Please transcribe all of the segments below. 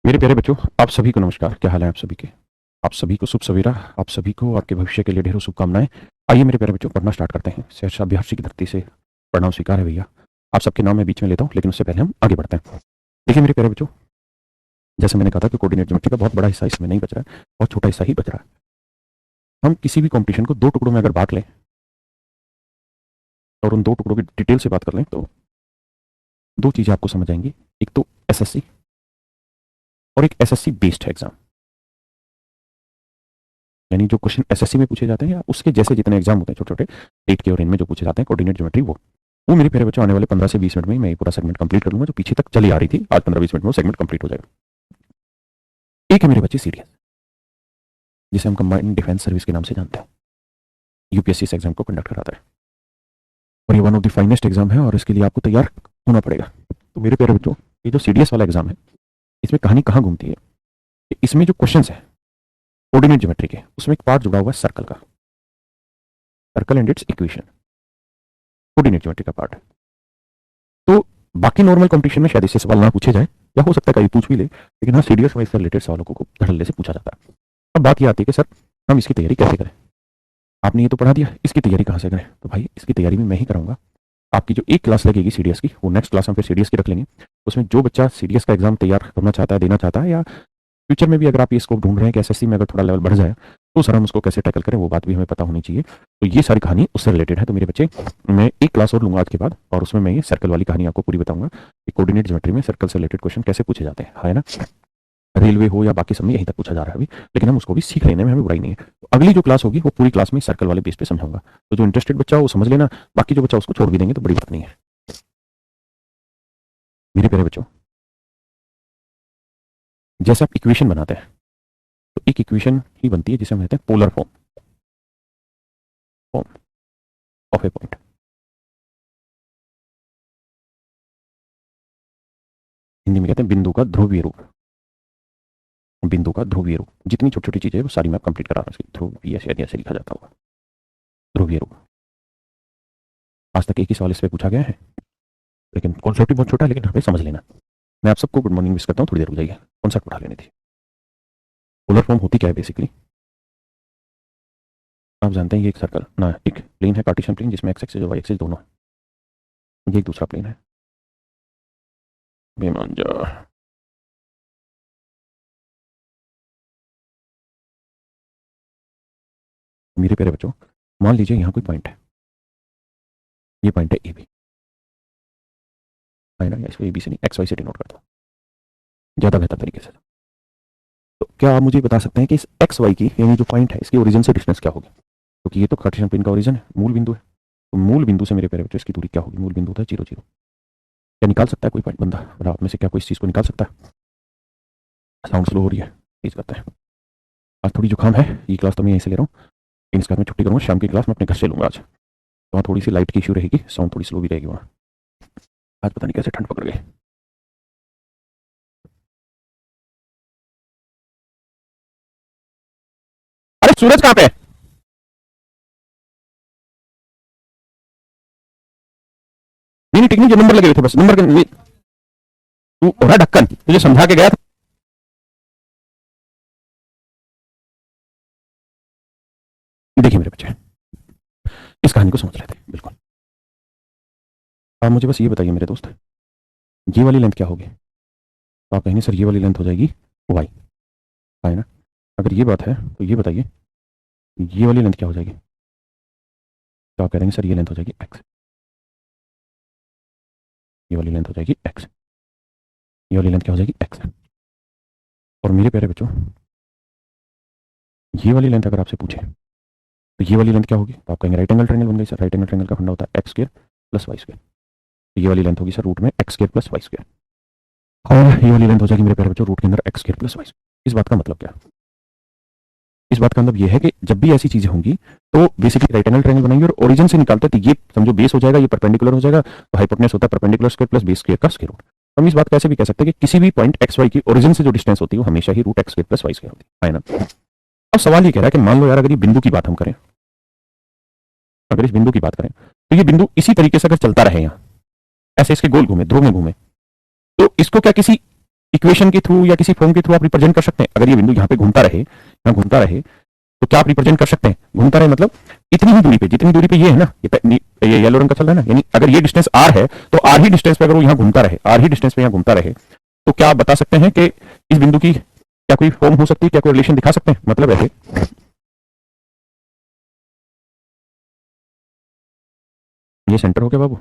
मेरे प्यारे बच्चों, आप सभी को नमस्कार। क्या हाल है आप सभी के? आप सभी को शुभ सवेरा। आप सभी को आपके भविष्य के लिए ढेरों शुभकामनाएं। आइए मेरे प्यारे बच्चों, पढ़ना स्टार्ट करते हैं। सहर्षा बिहार की धरती से प्रणाम स्वीकार है भैया। आप सबके नाम मैं बीच में लेता हूँ, लेकिन उससे पहले हम आगे बढ़ते हैं। देखिए मेरे प्यारे बच्चों, जैसे मैंने कहा था कि कोऑर्डिनेट ज्योमेट्री का बहुत बड़ा हिस्सा इसमें नहीं बच रहा है, बहुत छोटा हिस्सा ही बच रहा है। हम किसी भी कॉम्पिटिशन को दो टुकड़ों में अगर बांट लें और उन दो टुकड़ों की डिटेल से बात कर लें तो दो चीज़ें आपको समझ आएंगी। एक तो एसएससी और एक एसएससी बेस्ड एग्जाम, यानी जो क्वेश्चन एसएससी में पूछे जाते हैं या उसके जैसे जितने एग्जाम होते हैं छोटे छोटे टेट के और इनमें जो पूछे जाते हैं कोऑर्डिनेट ज्योमेट्री, वो मेरे प्यारे बच्चों आने वाले 15 से 20 मिनट में मैं ये पूरा सेगमेंट कंप्लीट कर लूंगा। जो पीछे तक चली आ रही थी, आज 15-20 मिनट में वो सेगमेंट कंप्लीट हो जाएगा। एक है मेरे बच्चे सीडीएस, जिसे हम कंबाइंड डिफेंस सर्विस के नाम से जानते हैं। यूपीएससी इस एग्जाम को कंडक्ट कराता है और ये one of the finest exam है और इसके लिए आपको तैयार होना पड़ेगा। तो मेरे प्यारे बच्चों, ये जो सीडीएस वाला एग्जाम है, इसमें कहानी कहाँ घूमती है? इसमें जो क्वेश्चन है कोऑर्डिनेट ज्योमेट्री के, उसमें एक पार्ट जुड़ा हुआ है सर्कल का, circle and it's equation, coordinate geometry का पार्ट है। तो बाकी नॉर्मल कंपटीशन में शायद इससे सवाल ना पूछे जाए, या हो सकता है कभी पूछ भी ले, लेकिन हाँ सीडीएस वाइज से रिलेटेड सवालों को धड़ल्ले से पूछा जाता है। अब बात यह आती है कि सर हम इसकी तैयारी कैसे करें? आपने ये तो पढ़ा दिया, इसकी तैयारी कहाँ से करें? तो भाई इसकी तैयारी भी मैं ही कराऊंगा। आपकी जो एक क्लास लगेगी सीडीएस की, वो नेक्स्ट क्लास हम फिर सीडीएस की रख लेंगे। उसमें जो बच्चा सीडीएस का एग्जाम तैयार करना चाहता है, देना चाहता है, या फ्यूचर में भी अगर आप ये स्कोप ढूंढ रहे हैं कि एसएससी में अगर थोड़ा लेवल बढ़ जाए तो सर हम उसको कैसे टैकल करें, वो बात भी हमें पता होनी चाहिए। तो ये सारी कहानी उससे रिलेटेड है। तो मेरे बच्चे, मैं एक क्लास और लूंगा आज के बाद, और उसमें मैं ये सर्कल वाली कहानी आपको पूरी बताऊंगा कि कोऑर्डिनेट ज्योमेट्री में सर्कल से रिलेटेड क्वेश्चन कैसे पूछे जाते हैं, है ना। रेलवे हो या बाकी सब में यहीं तक पूछा जा रहा है अभी, लेकिन हम उसको भी सीख लेने में हमें बुराई नहीं है। तो अगली जो क्लास होगी वो पूरी क्लास में सर्कल वाले बेस पे समझाऊंगा। तो जो इंटरेस्टेड बच्चा हो वो समझ लेना, बाकी जो बच्चा उसको छोड़ भी देंगे तो बड़ी बात नहीं है। मेरे प्यारे बच्चों, जैसे आप इक्वेशन बनाते हैं तो एक इक्वेशन ही बनती है जिसे हम कहते हैं polar form form of a point. Hindi में कहते हैं बिंदु का ध्रुवीय रूप। बिंदु का ध्रुवीय रूप, जितनी छोटी छोटी चीजें वो सारी मैं कंप्लीट करा रहा हूँ। ध्रुवीय शायद ऐसे लिखा जाता होगा, ध्रुवीय रूप। आज तक एक ही सवाल इस पर पूछा गया है, लेकिन कॉन्सेप्ट बहुत छोटा है, लेकिन हमें समझ लेना। मैं आप सबको गुड मॉर्निंग विश करता हूँ। थोड़ी देर रुक जाइए, कॉन्सेप्ट उठा लेनी थी। पोलर फॉर्म होती क्या है बेसिकली? आप जानते हैं ये एक सर्कल ना, एक प्लेन है कार्टेशियन प्लेन, जिसमें एक्स एक्सिस और वाई एक्सिस दोनों है। ये एक दूसरा प्लेन है बेमांजा। मेरे प्यारे बच्चों, मान लीजिए यहाँ कोई पॉइंट है, ये पॉइंट है ए बी, है ना। इसको ए बी से नहीं, एक्स वाई से डिनोट करता हूँ ज़्यादा बेहतर तरीके से। तो क्या आप मुझे बता सकते हैं कि इस एक्स वाई की, यानी जो पॉइंट है, इसकी ओरिजिन से डिस्टेंस क्या होगी? क्योंकि ये तो कार्टेशियन प्लेन का ओरिजिन है, मूल बिंदु है। तो मूल बिंदु से मेरे प्यारे बच्चों इसकी दूरी क्या होगी? मूल बिंदु होता है 0 0। क्या निकाल सकता है कोई पॉइंट बंदा? और आप में से क्या कोई इस चीज़ को निकाल सकता है? साउंड स्लो हो रही है, तेज करते हैं। आज थोड़ी जुकाम है, ये क्लास तो मैं यहीं से ले रहा हूँ, लेकिन इसका मैं छुट्टी करूँगा। शाम की क्लास मैं अपने घर से लूँगा आज। तो वहाँ थोड़ी सी लाइट की इशू रहेगी, साउंड थोड़ी स्लो भी रहेगी वहाँ। आज पता नहीं कैसे ठंड पकड़ गई। अरे सूरज कहाँ पे है? नहीं नहीं, टेक्निक, जो नंबर लगे हुए थे बस नंबर के। तू हो रहा ढक्कन, तुझे समझा के गया था। देखिए मेरे बच्चे, इस कहानी को समझ लेते हैं बिल्कुल। आप मुझे बस ये बताइए मेरे दोस्त, ये वाली लेंथ क्या होगी? तो आप कहेंगे सर ये वाली लेंथ हो जाएगी वाई, है ना। अगर ये बात है तो ये बताइए ये वाली लेंथ क्या हो जाएगी? तो आप कह देंगे सर ये लेंथ हो जाएगी एक्स, ये वाली लेंथ हो जाएगी एक्स, ये वाली लेंथ क्या हो जाएगी एक्स। और मेरे प्यारे बच्चों, ये वाली लेंथ अगर आपसे पूछे तो ये वाली लेंथ क्या होगी? तो आप कहेंगे राइट एंगल ट्रायंगल बन गई सर। राइट एंगल ट्रायंगल का फंडा होता है x square plus Y square. तो ये वाली लेंथ होगी सर रूट में x square plus Y square, और ये वाली लेंथ हो जाएगी मेरे प्यारे बच्चों रूट के अंदर x square plus Y square. इस बात का मतलब क्या? इस बात का मतलब ये है कि जब भी ऐसी चीजें होंगी तो बेसिकली राइट एंगल ट्रायंगल बनाएंगे और ओरिजिन से निकालते हैं। तो ये समझो बेस हो जाएगा, ये परपेंडिकुलर हो जाएगा, तो हाइपोटेन्यूज होता है perpendicular square plus base square का स्क्वायर रूट। हम इस बात कैसे भी कह सकते हैं कि किसी भी पॉइंट एक्स वाई की ओरिजिन से जो डिस्टेंस होती है वो हमेशा ही root x square plus Y square होती है ना। अब सवाल ये कह रहा है कि मान लो यार, अगर ये बिंदु की बात हम करें, अगर इस बिंदु की बात करें तो ये बिंदु इसी तरीके से अगर चलता रहे यहाँ, ऐसे इसके गोल घूमे, ध्रुव में घूमे, तो इसको क्या किसी इक्वेशन के थ्रू या किसी फॉर्म के थ्रू आप रिप्रेजेंट कर सकते हैं। अगर ये बिंदु यहाँ पे घूमता रहे, यहाँ घूमता रहे, तो क्या आप रिप्रेजेंट कर सकते हैं? घूमता रहे मतलब इतनी ही दूरी पे, जितनी दूरी पे ये है ना, ये येलो रंग का चल रहा है ना, यानी अगर ये डिस्टेंस r है तो r ही डिस्टेंस पे अगर वो यहाँ घूमता रहे, r ही डिस्टेंस पे यहाँ घूमता रहे, तो क्या आप बता सकते हैं कि इस बिंदु की क्या कोई फॉर्म हो सकती है, क्या कोई रिलेशन दिखा सकते हैं? मतलब ऐसे ये सेंटर हो गया बाबू।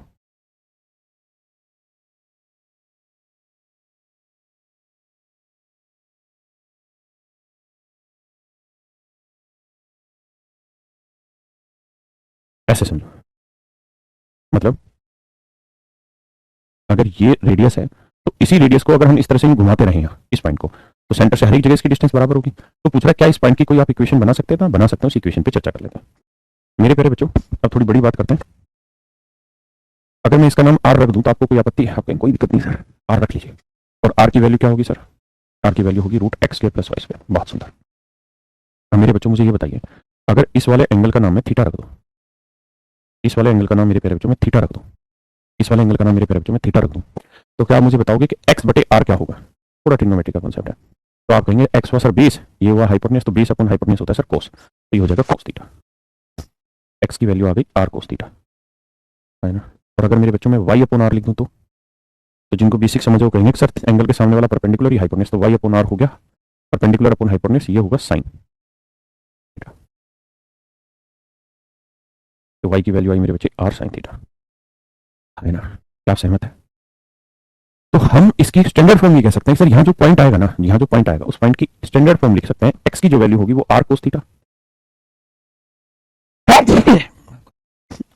ऐसे समझो, मतलब अगर ये रेडियस है तो इसी रेडियस को अगर हम इस तरह से घुमाते रहे यहाँ इस पॉइंट को, तो सेंटर से हर एक जगह इसकी डिस्टेंस बराबर होगी। तो पूछ रहा है क्या इस पॉइंट की कोई आप इक्वेशन बना सकते हैं? तो बना सकते हैं, उस इक्वेशन पे चर्चा कर लेते हैं। मेरे प्यारे बच्चों, अब थोड़ी बड़ी बात करते हैं। अगर मैं इसका नाम आर रख दूं तो आपको कोई आपत्ति है? आपको कोई दिक्कत नहीं सर, आर रख लीजिए। और आर की वैल्यू क्या होगी सर? आर की वैल्यू होगी root x square plus Y square. बहुत सुंदर। अब मेरे बच्चों मुझे ये बताइए, अगर इस वाले एंगल का नाम मैं थीटा रख दूं, इस वाले एंगल का नाम मेरे प्यारे बच्चों मैं थीटा रख दूं, इस वाले एंगल का नाम मेरे प्यारे बच्चों में थीटा रख दूं, तो क्या आप मुझे बताओगे कि एक्स बटे आर क्या होगा? पूरा ट्रिग्नोमेट्री का कॉन्सेप्ट है। तो आप कहेंगे एक्स हुआ सर बेस, ये हुआ हाइपोटेन्यूज, तो बेस अपॉन हाइपोटेन्यूज होता है सर कोस, तो ये हो जाएगा कोस थीटा। एक्स की वैल्यू आ गई आर कोस थीटा, है ना। और अगर मेरे बच्चों में वाई अपॉन आर लिख दूं तो जिनको बेसिक समझो कहेंगे सर एंगल के सामने वाला परपेंडिकुलर ही हाइपोटेन्यूज, तो वाई अपॉन आर हो गया परपेंडिकुलर अपॉन हाइपोटेन्यूज, ये होगा साइन थीटा। तो वाई की वैल्यू आई मेरे बच्चे आर साइन थीटा, है ना। क्या आप सहमत है? तो हम इसकी स्टैंडर्ड फॉर्म ये कह सकते हैं सर, यहाँ जो पॉइंट आएगा ना, यहाँ जो पॉइंट आएगा उस पॉइंट की स्टैंडर्ड फॉर्म लिख सकते हैं, एक्स की जो वैल्यू होगी वो आर कोस थीटा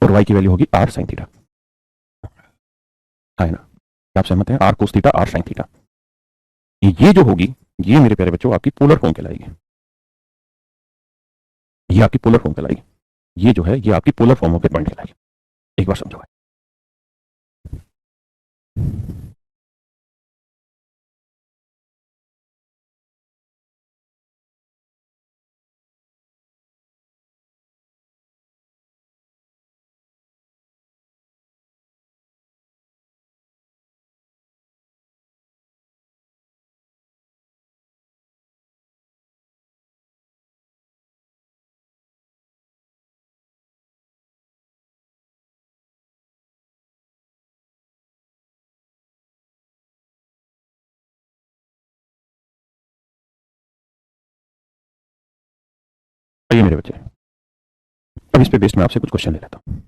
और वाई की वैल्यू होगी आर साइन थीटा, है ना। क्या आप सहमत हैं? R cos theta r sine theta, ये जो होगी ये मेरे प्यारे बच्चों आपकी पोलर फॉर्म कहलाएगी। ये आपकी पोलर फॉर्म कहलाएगी, ये जो है ये आपकी polar form of a point कहलाएगी। एक बार समझो। ये मेरे बच्चे, अब इस पे बेस्ड मैं आपसे कुछ क्वेश्चन ले लेता हूँ,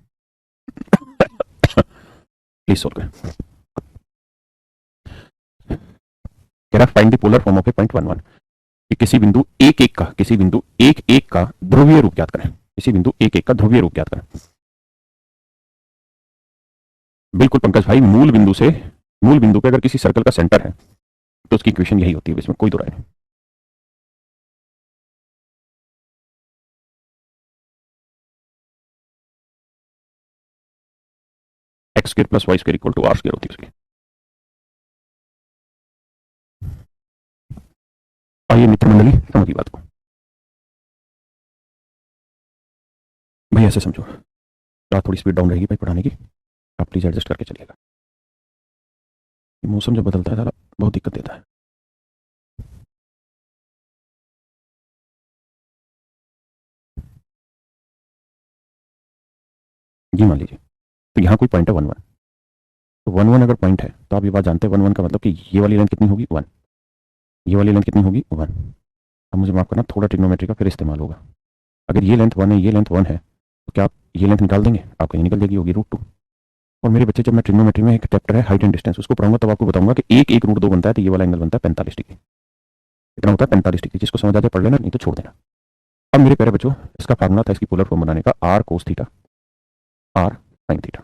प्लीज सोल्व करें। कह रहा find the polar form of a point 1 1, कि किसी बिंदु एक एक का, किसी बिंदु एक एक का ध्रुवीय रूप ज्ञात करें, किसी बिंदु एक एक का ध्रुवीय रूप ज्ञात करें। बिल्कुल पंकज भाई, मूल बिंदु से, मूल बिंदु पे अगर किसी सर्कल का सेंटर है तो उसकी इक्वेशन यही होती है, इसमें कोई दो राय नहीं। X square plus Y square equal to r square होती है उसकी। आइए मित्र मंडली समझिए बात को। भाई ऐसे समझो, आप थोड़ी स्पीड डाउन रहेगी भाई पढ़ाने की, आप प्लीज एडजस्ट करके चलिएगा। मौसम जब बदलता है सारा बहुत दिक्कत देता है। जी मान लीजिए तो यहाँ कोई पॉइंट है 1 1, तो 1 1 अगर पॉइंट है तो आप ये बात जानते हैं 1 1 का मतलब कि ये वाली लेंथ कितनी होगी 1, ये वाली लेंथ कितनी होगी 1। अब मुझे माफ करना, थोड़ा ट्रिग्नोमेट्री का फिर इस्तेमाल होगा। अगर ये लेंथ 1 है, ये लेंथ 1 है, तो क्या आप ये लेंथ निकाल देंगे? आप कहीं निकल जाएगी, होगी √2। और मेरे बच्चे जब मैं ट्रिग्नोमेट्री में एक चैप्टर है हाइट एंड डिस्टेंस उसको पढ़ाऊंगा तब आपको बताऊंगा कि एक एक √2 बनता है, तो ये वाला एंगल बनता है 45 डिग्री। कितना होता है? 45 डिग्री। जिसको समझ आ जाए पढ़ लेना, नहीं तो छोड़ देना। अब मेरे प्यारे बच्चों, इसका फार्मूला था इसकी पोलर फॉर्म बनाने का, r cos theta r sine theta,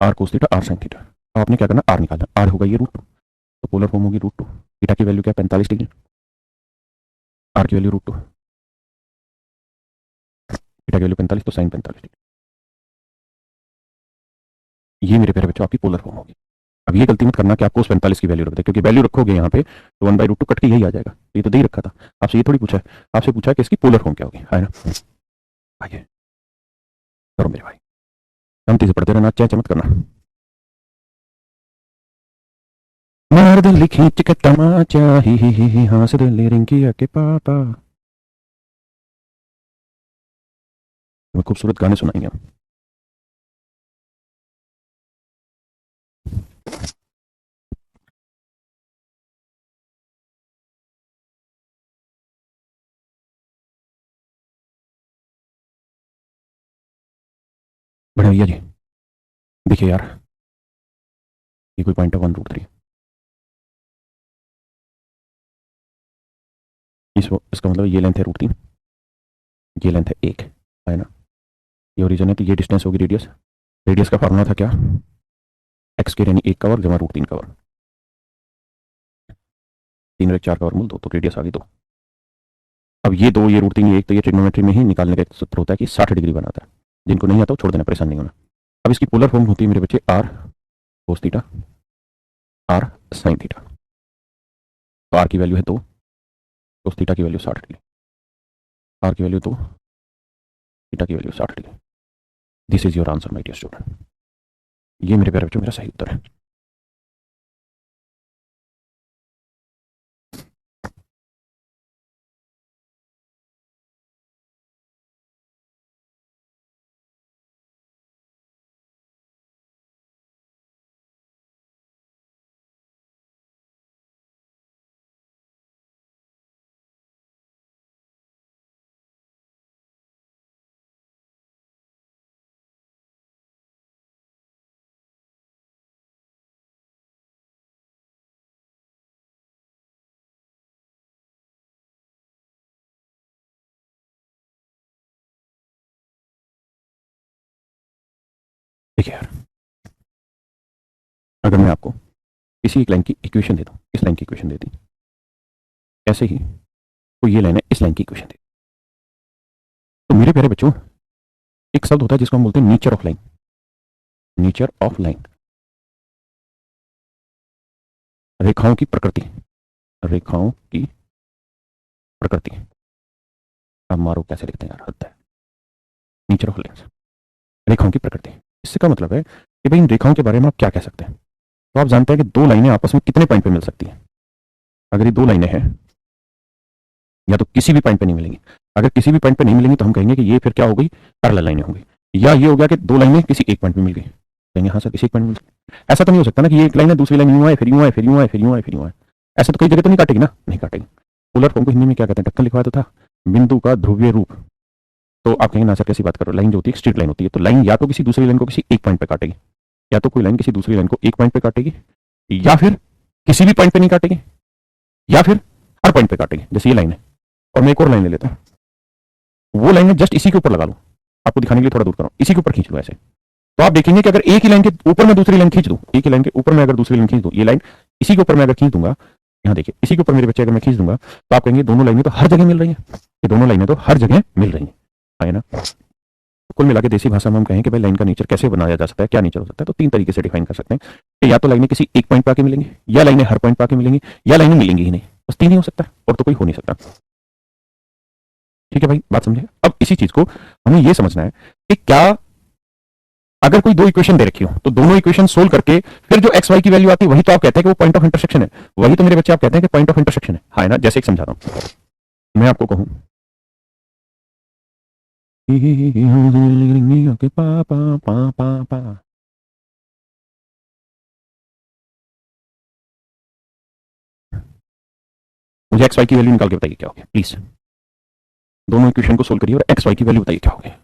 r cos theta r sine theta. अब आपने क्या करना, आर निकालना, आर होगा ये √2, तो पोलर फॉर्म होगी √2। थीटा की वैल्यू क्या है? 45 डिग्री। आर की वैल्यू √2, थीटा की वैल्यू 45, तो साइन 45 डिग्री। ये मेरे प्यारे बच्चों आपकी पोलर फॉर्म होगी। अब ये गलती मत करना कि आपको उस 45 की वैल्यू रख दे, क्योंकि वैल्यू रखोगे यहाँ पे तो 1/√2 कट के यही आ जाएगा। ये तो दे ही रखा था आपसे, ये थोड़ी पूछा है, आपसे पूछा है कि इसकी पोलर फॉर्म क्या होगी, है ना। आइए करो मेरे भाई, शांति से पढ़ते रहना, चाहे चमत करना। मार दिल खींच के तमाचा ही हंस दिल रिंकिया के पापा। तुम्हें खूबसूरत गाने सुनाएंगे हम। बड़े भैया जी, देखिए यार, ये कोई पॉइंट ऑफ 1 रूट 3। इसका मतलब ये लेंथ है √3, ये लेंथ है 1, है ना। ये ओरिजिन है तो ये डिस्टेंस होगी रेडियस। रेडियस का फार्मूला था क्या? एक्स के यानी 1 का वर्ग जमा √3 का वर्ग। 3 और 1 4 का वर्गमूल 2, तो रेडियस आ गई 2। अब ये 2, ये √3, ये 1, तो ये ट्रिग्नोमेट्री में ही निकालने का एक सूत्र होता है कि 60 डिग्री बनाता है। जिनको नहीं आता वो छोड़ देना, परेशान नहीं होना। अब इसकी पोलर फॉर्म होती है मेरे बच्चे r cos theta, r sine theta. तो आर की वैल्यू है 2, कोस थीटा की वैल्यू 60 डिग्री, आर की वैल्यू 2, थीटा की value 60 degree. This is your answer my dear student. ये मेरे प्यारे बच्चों मेरा सही उत्तर है। देखिए यार, अगर मैं आपको किसी एक लाइन की इक्वेशन दे दूं, इस लाइन की इक्वेशन दे दी, ऐसे ही तो ये लाइन है, इस लाइन की इक्वेशन दे, तो मेरे प्यारे बच्चों एक शब्द होता है जिसको हम बोलते हैं nature of line. Nature of line, रेखाओं की प्रकृति, रेखाओं की प्रकृति। अब मारो कैसे लिखते हैं यार, हद है। नेचर ऑफ लाइन, रेखाओं की प्रकृति। इससे का मतलब है कि भाई इन रेखाओं के बारे में आप क्या कह सकते हैं। तो आप जानते हैं कि दो लाइनें आपस में कितने पॉइंट पे मिल सकती हैं। अगर ये दो लाइनें हैं, या तो किसी भी पॉइंट पे नहीं मिलेंगी। अगर किसी भी पॉइंट पे नहीं मिलेंगी तो हम कहेंगे कि ये फिर क्या हो गई, पैरेलल लाइनें हो गई। या ये हो गया कि दो लाइनें किसी एक पॉइंट पे मिल गई, कहेंगे हाँ सर किसी एक पॉइंट में मिल गई। ऐसा तो नहीं हो सकता ना कि ये एक लाइन है, दूसरी लाइन यूं आए, फिर यूं आए, फिर यूं आए, फिर यूं आए, फिर यूं आए। ऐसा तो कई जगह तो नहीं काटेगी ना, नहीं काटेगी। पोलर फॉर्म को हिंदी में क्या कहते हैं, ढक्कन लिखवाया तो था, बिंदु का ध्रुवीय रूप। तो आप कहेंगे ना सर कैसी बात करो, लाइन जो होती है स्ट्रेट लाइन होती है, तो लाइन या तो किसी दूसरी लाइन को किसी एक पॉइंट पे काटेगी, या तो कोई लाइन किसी दूसरी लाइन को एक पॉइंट पे काटेगी, या फिर किसी भी पॉइंट पे नहीं काटेगी, या फिर हर पॉइंट पे काटेगी। जैसे ये लाइन है और मैं एक और लाइन ले लेता हूँ, वो लाइन में जस्ट इसी के ऊपर लगा लूं, आपको दिखाने के लिए थोड़ा दूर करूं, इसी के ऊपर खींच लूं ऐसे, तो आप देखेंगे कि अगर एक ही लाइन के ऊपर मैं दूसरी लाइन खींच दूं, एक ही लाइन के ऊपर मैं अगर दूसरी लाइन खींच दूं, ये लाइन इसी के ऊपर मैं अगर खींच दूंगा, यहाँ देखिए इसी के ऊपर मेरे बच्चे अगर मैं खींच दूंगा, तो आप कहेंगे दोनों लाइनें तो हर जगह मिल रही हैं, ये दोनों लाइनें तो हर जगह मिल रही हैं, है ना। तो कुल मिला के देसी भाषा में हम कहें कि भाई लाइन का नेचर कैसे बनाया जा सकता है, क्या नेचर हो सकता है, तो 3 तरीके से डिफाइन कर सकते हैं कि या तो लाइनें किसी एक पॉइंट पे आके मिलेंगी, या लाइनें हर पॉइंट पे आके मिलेंगी, या लाइनें मिलेंगी ही नहीं। बस 3 ही हो सकता है, और तो कोई हो नहीं सकता। ठीक है भाई, बात समझे। अब इसी चीज को हमें यह समझना है कि क्या अगर कोई दो इक्वेशन दे रखी हो तो दोनों इक्वेशन सोल्व करके फिर जो एक्स वाई की वैल्यू आती है वही तो आप कहते हैं कि वो पॉइंट ऑफ इंटरसेक्शन है। वही तो मेरे बच्चे आप कहते हैं कि पॉइंट ऑफ इंटरसेक्शन है, हाँ, है ना। जैसे एक समझाता हूं, मैं आपको कहूं पा पा पा पा पा, मुझे एक्स वाई की वैल्यू निकाल के बताइए क्या हो गया प्लीज। दोनों इक्वेशन को सोल्व करिए और एक्स वाई की वैल्यू बताइए क्या हो गया।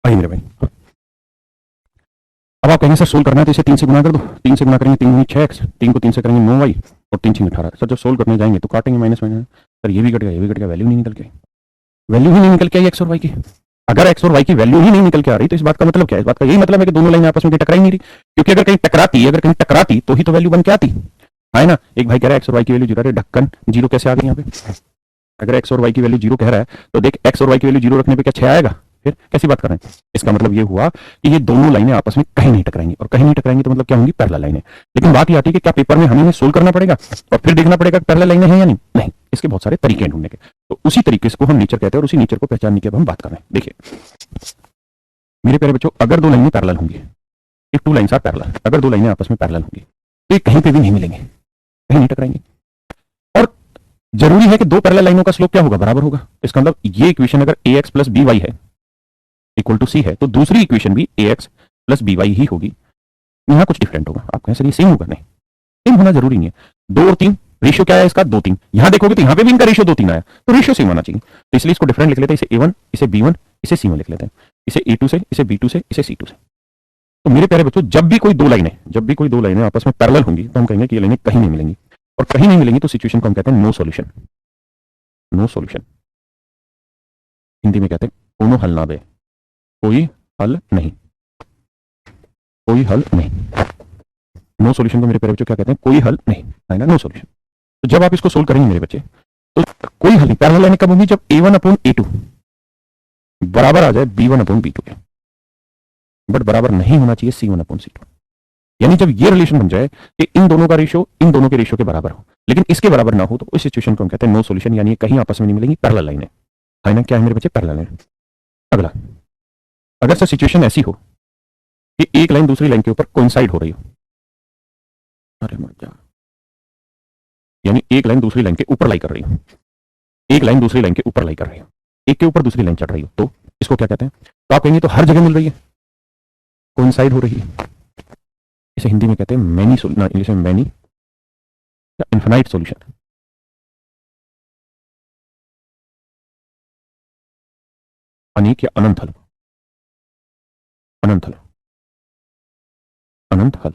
आइए मेरे भाई, अब आप कहेंगे सर सोल्व करना है तो इसे 3 से गुना कर दो। 3 से गुना करेंगे 3 दूनी 6x, 3 को 3 से करेंगे 9y और 3 6 18। सर जब सोल्व करने जाएंगे तो काटेंगे माइनस माइनस, सर ये भी कट गया ये भी कट गया, वैल्यू नहीं निकल के आई, वैल्यू ही नहीं निकल के आई एक्स और वाई की। अगर एक्स और वाई की वैल्यू ही नहीं निकल के आ रही तो इस बात का मतलब क्या है? इस बात का यही मतलब है कि दोनों लाइनें आपस में टकरा ही नहीं रही, क्योंकि अगर कहीं टकराती तो ही तो वैल्यू बन के आती है ना। एक भाई कह रहा है एक्स और वाई की वैल्यू जीरो, ढक्कन जीरो कैसे आ गई यहाँ पे? अगर एक्स और वाई की वैल्यू जीरो कह रहा है तो देख एक्स और वाई की वैल्यू जीरो रखने पे क्या 6 आएगा? फिर कैसी बात कर रहे हैं? इसका मतलब ये हुआ कि ये दोनों लाइनें आपस में कहीं नहीं टकराएंगी, और कहीं नहीं टकराएंगी तो मतलब क्या होंगी? पैरेलल लाइनें। लेकिन बात ये आती है कि क्या पेपर में हमें इन्हें सोल्व करना पड़ेगा और फिर देखना पड़ेगा पैरेलल लाइनें हैं या नहीं? नहीं, इसके बहुत सारे तरीके हैं ढूंढने के। तो उसी तरीके को हम नेचर कहते हैं और उसी नेचर को पहचानने की अब हम बात कर रहे हैं। देखिए मेरे प्यारे बच्चों, अगर दो लाइनें पैरेलल होंगी, if two lines are parallel, अगर दो लाइनें आपस में पैरेलल होंगी तो ये कहीं पे भी नहीं मिलेंगे, कहीं नहीं टकराएंगे। और जरूरी है कि दो पैरेलल लाइनों का स्लोप क्या होगा? बराबर होगा। इसका मतलब ये इक्वेशन अगर A X plus B Y है इक्वल टू सी है तो दूसरी इक्वेशन भी A X plus B Y ही होगी। यहाँ कुछ डिफरेंट होगा, आप कहें सर ये सेम होगा, नहीं सेम होना जरूरी नहीं है। 2 और 3 रेशियो क्या है इसका? 2 3। यहां देखोगे तो यहां पे भी इनका रेशियो 2 3 आया, तो रेशियो सेम आना चाहिए। तो इसलिए इसको डिफरेंट लिख लेते हैं, इसे ए वन, इसे बी वन, इसे सी वन लिख लेते हैं, इसे ए टू से, इसे बी टू से, इसे सी टू से। तो मेरे प्यारे बच्चों, जब भी कोई दो लाइनें आपस में पैरेलल होंगी तो हम कहेंगे कि ये लाइनें कहीं नहीं मिलेंगी, और कहीं नहीं मिलेंगी तो सिचुएशन को हम कहते हैं no solution. No solution Hindi में कहते हैं कोनो हल ना दे, कोई हल नहीं, कोई हल नहीं। नो सॉल्यूशन को मेरे प्यारे बच्चों क्या कहते हैं? कोई हल नहीं, है ना, नो सॉल्यूशन। तो जब आप इसको सोल्व करेंगे मेरे बच्चे तो कोई हल नहीं। पैरेलल लाइनें कब होंगी? जब a one upon a two बराबर आ जाए b one upon b two के, बट बराबर नहीं होना चाहिए c one upon c two. यानी जब ये रिलेशन बन जाए कि इन दोनों का रेशियो इन दोनों के रेशियो के बराबर हो लेकिन इसके बराबर ना हो, तो इस सिचुएशन को हम कहते हैं नो सॉल्यूशन, यानी कहीं आपस में नहीं मिलेंगी, पैरेलल लाइनें, है ना। क्या है मेरे बच्चे? Parallel line. अगला, अगर सर सिचुएशन ऐसी हो कि एक लाइन दूसरी लाइन के ऊपर कोइंसाइड हो रही हो, अरे मर जा, यानी एक लाइन दूसरी लाइन के ऊपर लाई कर रही हो, एक लाइन दूसरी लाइन के ऊपर लाई कर रही हो, एक के ऊपर दूसरी लाइन चढ़ रही हो, तो इसको क्या कहते हैं? तो आप कहेंगे तो हर जगह मिल रही है, कोइंसाइड हो रही है, इसे हिंदी में कहते हैं मैनी, इंग्लिश में मैनी या इन्फिनाइट सॉल्यूशन। अनेक या अनंत हल, अनंत हल, अनंत हल,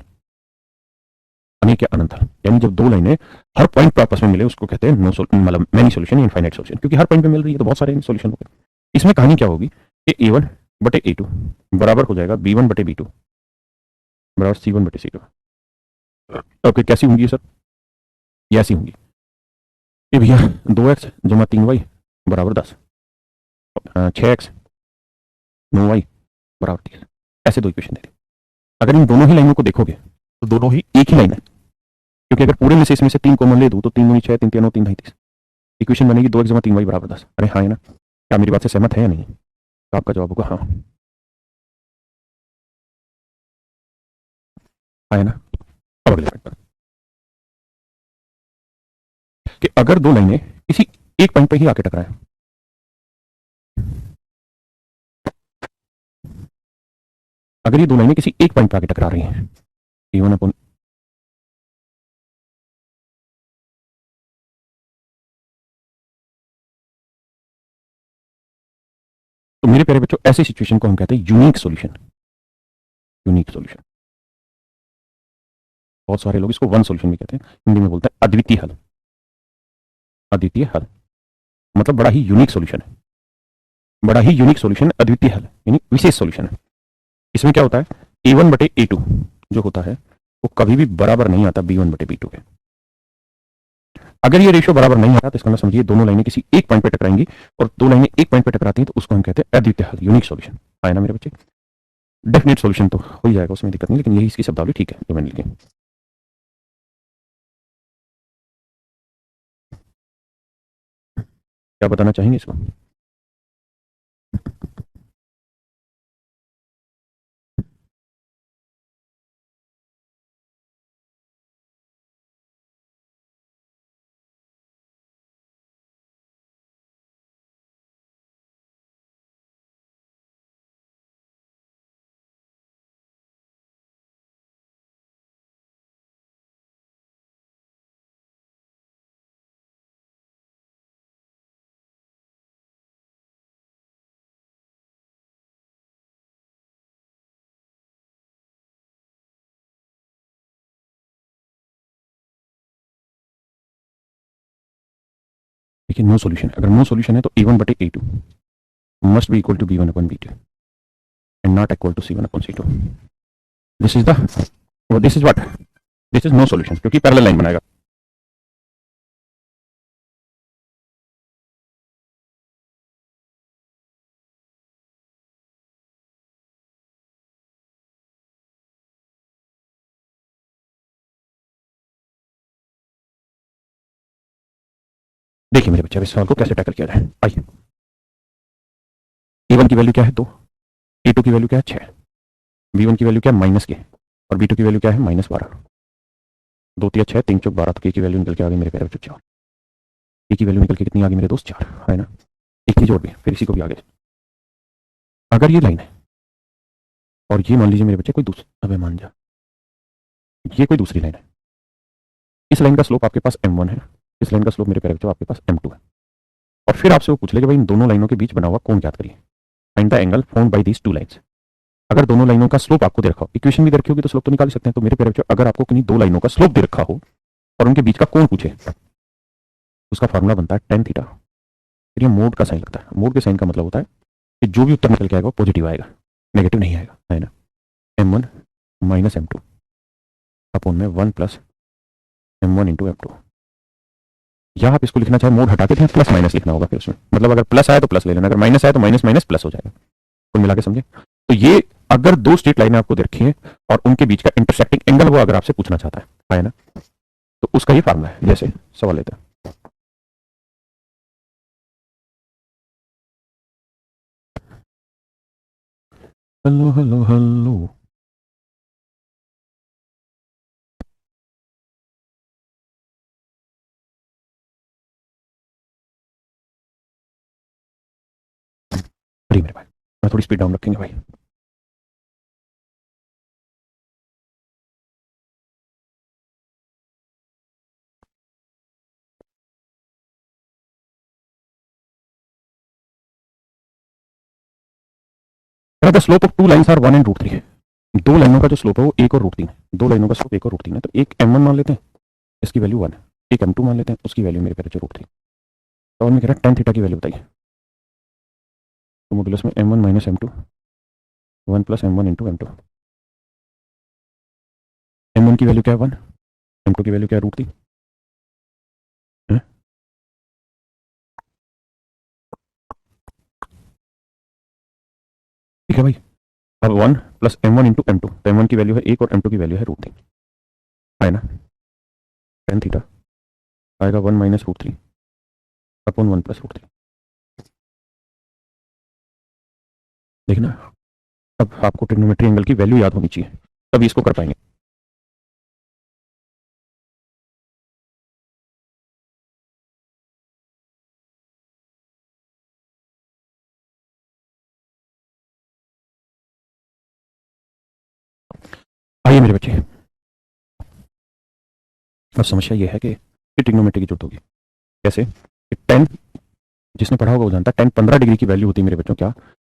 अनेक या अनंत हल। यानी जब दो लाइनें हर पॉइंट पर आपस में मिले उसको कहते हैं नो, मतलब मैनी सॉल्यूशन या इनफाइनाइट सॉल्यूशन, क्योंकि हर पॉइंट पे मिल रही है तो बहुत सारे सॉल्यूशन हो गए। इसमें कहानी क्या होगी कि ए वन बटे ए टू बराबर हो जाएगा बी वन बटे बी टू बराबर सी वन बटे सी टू। ओके, कैसी होंगी सर? ये ऐसी होंगी कि भैया 2x जमा 3y बराबर 10, 6x 9y बराबर 30, ऐसे दो इक्वेशन दे दी। अगर इन दोनों ही लाइनों को देखोगे तो दोनों ही एक ही लाइन है, क्योंकि अगर पूरे में से इसमें से 3 कॉमन ले दूं तो 3 दूनी 6, 3 3 9, 3 ढाई 30। इक्वेशन बनेगी 2x जमा 3y बराबर 10। अरे हाँ है ना? क्या मेरी बात से सहमत है या नहीं? तो आपका जवाब होगा हाँ, हाँ है ना। अब अगले पॉइंट पर कि अगर दो लाइनें किसी एक पॉइंट पर ही आके टकराए, अगर ये दो लाइनें किसी एक पॉइंट पर आके टकरा रही हैं, वन अपॉन, तो मेरे प्यारे बच्चों ऐसी सिचुएशन को हम कहते हैं यूनिक सॉल्यूशन। यूनिक सॉल्यूशन, बहुत सारे लोग इसको वन सॉल्यूशन भी कहते हैं, हिंदी में बोलते हैं अद्वितीय हल। अद्वितीय हल मतलब बड़ा ही यूनिक सॉल्यूशन है, बड़ा ही यूनिक सॉल्यूशन है, अद्वितीय हल यानी विशेष सॉल्यूशन है। इसमें क्या होता है? ए वन बटे ए टू जो होता है वो कभी भी बराबर नहीं आता बी वन बटे बी टू के। अगर ये रेशियो बराबर नहीं आता तो इसका मतलब समझिए दोनों लाइनें किसी एक पॉइंट पे टकराएंगी, और दो लाइनें एक पॉइंट पे टकराती हैं तो उसको हम कहते हैं अद्वितीय हल, यूनिक सॉल्यूशन। आया ना मेरे बच्चे? डेफिनेट सॉल्यूशन तो हो ही जाएगा, उसमें दिक्कत नहीं, लेकिन यही इसकी शब्दावली ठीक है जो मैंने लिखी। क्या बताना चाहेंगे इसको? देखिए नो सॉल्यूशन, अगर नो सॉल्यूशन है तो a1 बटे a2 must be equal to b1 upon b2 and not equal to c1 upon c2. This is this is what, this is no solution, क्योंकि पैरेलल लाइन बनाएगा. देखिए मेरे बच्चे, अब इस सवाल को कैसे टैकल किया जाए. आइए, a1 की वैल्यू क्या है 2, a2 की वैल्यू क्या है 6, b1 की वैल्यू क्या है माइनस के, और b2 की वैल्यू क्या है -12. 2 3 6 3 4 12, तो k की वैल्यू निकल के आ गई मेरे प्यारे बच्चों 4. k की वैल्यू निकल के कितनी आ गई मेरे दोस्त 4, है ना. एक चीज और भी, फिर इसी को भी आगे, अगर ये लाइन है और ये मान लीजिए मेरे बच्चे कोई दूसरी, अबे मान जा, ये कोई दूसरी लाइन है, इस लाइन का स्लोप आपके पास m1 है, इस लाइन का स्लोप मेरे प्यारे बच्चों आपके पास m2 है, और फिर आपसे वो पूछ ले कि भाई इन दोनों लाइनों के बीच बना हुआ कोण ज्ञात करिए. Find the angle formed by these two lines. अगर दोनों लाइनों का स्लोप आपको दे रखा हो, इक्वेशन भी दे रखी होगी तो स्लोप तो निकाल सकते हैं. तो मेरे प्यारे बच्चों, अगर आपको किन्हीं दो लाइनों का स्लोप दे रखा हो और उनके बीच का कोण पूछे, उसका फॉर्मूला बनता है tan थीटा. फिर ये मोड का साइन लगता है. मोड के साइन का मतलब होता है कि जो भी उत्तर निकल के आएगा वो पॉजिटिव आएगा, नेगेटिव नहीं आएगा, है ना. m1 माइनस m2 अपॉन में 1 प्लस m1 इंटू m2. या आप इसको लिखना चाहे मोड हटा के प्लस माइनस लिखना होगा फिर उसमें, मतलब अगर प्लस आया तो प्लस ले लेना, अगर माइनस आया तो माइनस माइनस प्लस हो जाएगा. कुल मिला के समझे. तो ये अगर दो स्ट्रेट लाइनें आपको दे रखी है और उनके बीच का इंटरसेक्टिंग एंगल वो अगर आपसे पूछना चाहता है ना, तो उसका ये फार्मूला है. जैसे सवाल लेते हैं, हेलो हेलो हेलो, अरे मेरे भाई, मैं थोड़ी स्पीड डाउन रखेंगे भाई. The slope of two lines are 1 and √3 है. दो लाइनों का जो स्लोप है वो 1 और √3 है. दो लाइनों का स्लोप 1 और √3 है. तो एक m1 मान लेते हैं, इसकी वैल्यू 1 है. एक m2 मान लेते हैं, उसकी वैल्यू मेरे प्यारे √3. तो मैं कह रहा tan थीटा की वैल्यू बताइए. तो मॉडुलस में m1 minus m2 1 plus m1 into m2. m1 की वैल्यू क्या है 1, m2 की वैल्यू क्या है √3. ठीक है भाई. अब 1 प्लस m1 इंटू m2, तो m1 की वैल्यू है 1 और m2 की वैल्यू है √3, है ना. tan थीटा आएगा 1 माइनस √3 अपॉन 1 प्लस √3. देखना, अब आपको ट्रिग्नोमेट्री एंगल की वैल्यू याद होनी चाहिए, तभी इसको कर पाएंगे. आइए मेरे बच्चे, अब समस्या ये है कि ट्रिग्नोमेट्री की जरूरत होगी. कैसे? टेन, जिसने पढ़ा होगा वो जानता है, 10 15 डिग्री की वैल्यू होती है मेरे बच्चों क्या,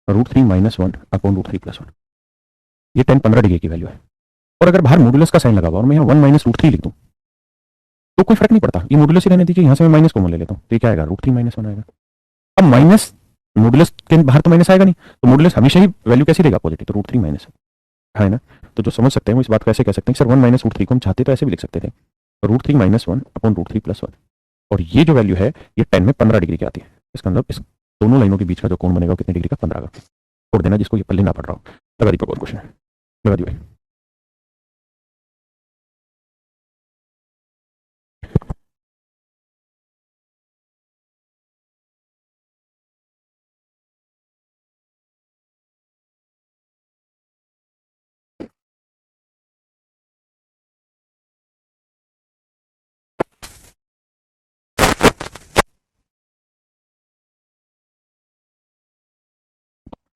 √3 माइनस 1 अपॉन √3 प्लस 1. ये 10 15 डिग्री की वैल्यू है. और अगर बाहर मॉडुलस का साइन लगा हुआ और मैं यहाँ 1 माइनस √3 लिख दूँ तो कोई फर्क नहीं पड़ता, ये मॉडुलस ही रहने दीजिए. यहाँ से मैं माइनस कॉमन ले लेता हूँ, तो ये क्या आएगा √3 माइनस 1 आएगा. अब माइनस, मॉडुलस के बाहर तो माइनस आएगा नहीं, तो मॉडुलस हमेशा ही वैल्यू कैसी देगा, पॉजिटिव. तो √3 माइनस है ना. तो जो समझ सकते हैं वो इस बात को ऐसे कह सकते हैं, सर 1 माइनस √3 को हम चाहते तो ऐसे भी लिख सकते थे, √3 माइनस 1 अपॉन √3 प्लस 1. और ये जो वैल्यू है ये 10 में 15 डिग्री की आती है. इसका मतलब इस दोनों लाइनों के बीच का जो कोण बनेगा कितने डिग्री का, 15 का. छोड़ देना जिसको ये पल्ले ना पड़ रहा हो. लगा दी और क्वेश्चन, लगा दी भाई.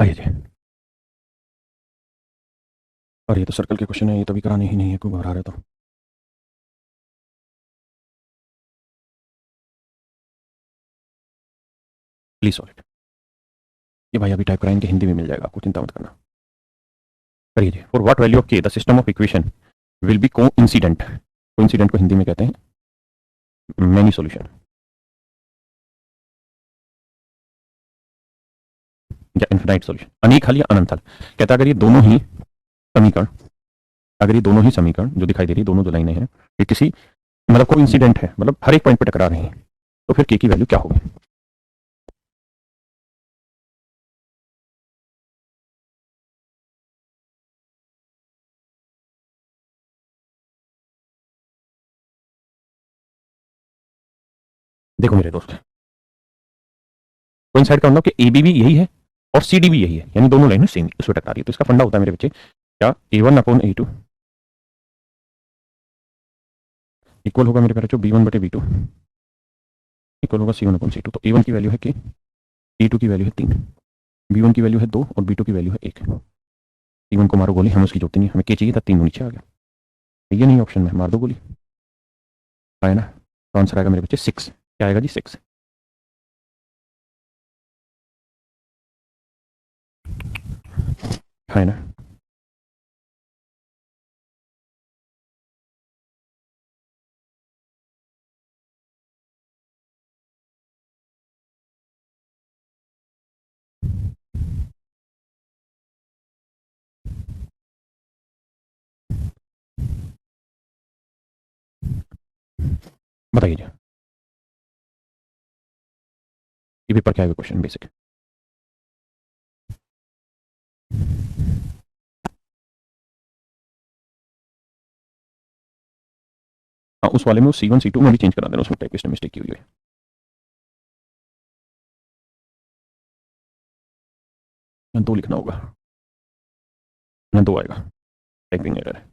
आइए जी. और ये तो सर्कल के क्वेश्चन है, ये तो भी कराने ही नहीं है, कोई घबरा रहे तो. Please solve it. ये भाई अभी टाइप कराएंगे, हिंदी में मिल जाएगा, आपको चिंता मत करना. करिए जी. फॉर व्हाट वैल्यू ऑफ के the system of equation will be को इंसिडेंट. को इंसिडेंट को हिंदी में कहते हैं मैनी सॉल्यूशन. या इन्फिनाइट सॉल्यूशन, अनेक हल या अनंत हल। कहता है अगर ये दोनों ही समीकरण, अगर ये दोनों ही समीकरण जो दिखाई दे रही है, दोनों जो लाइनें हैं, ये किसी मतलब कोई इंसिडेंट है, मतलब हर एक पॉइंट पे टकरा रहे हैं, तो फिर के की वैल्यू क्या होगी? देखो मेरे दोस्त, कोइंसाइड का मतलब कि ए बी भी यही है और सी डी भी यही है, यानी दोनों लाइनें सेम उसमें टकरा रही है। तो इसका फंडा होता है मेरे बच्चे क्या, A1/A2 इक्वल होगा मेरे प्यारे B1/B2 इक्वल होगा C1/C2। तो A1 की वैल्यू है के, A2 की वैल्यू है 3, B1 की वैल्यू है 2 और B2 की वैल्यू है 1। C1 को मारो गोली, हमें उसकी जरूरत नहीं है, हमें के चाहिए था, 3 नीचे आ गया। ये नहीं ऑप्शन में, मार दो गोली, आया ना। तो आंसर आएगा मेरे बच्चे 6। क्या आएगा जी? 6। है ना। बताइए जी, ये पेपर क्या है क्वेश्चन बेसिक। हाँ, उस वाले में वो C1 C2 में भी चेंज करा देना, उसमें टाइप मिस्टेक की हुई है। यहाँ 2 लिखना होगा, यहाँ 2 आएगा, टाइपिंग एरर है।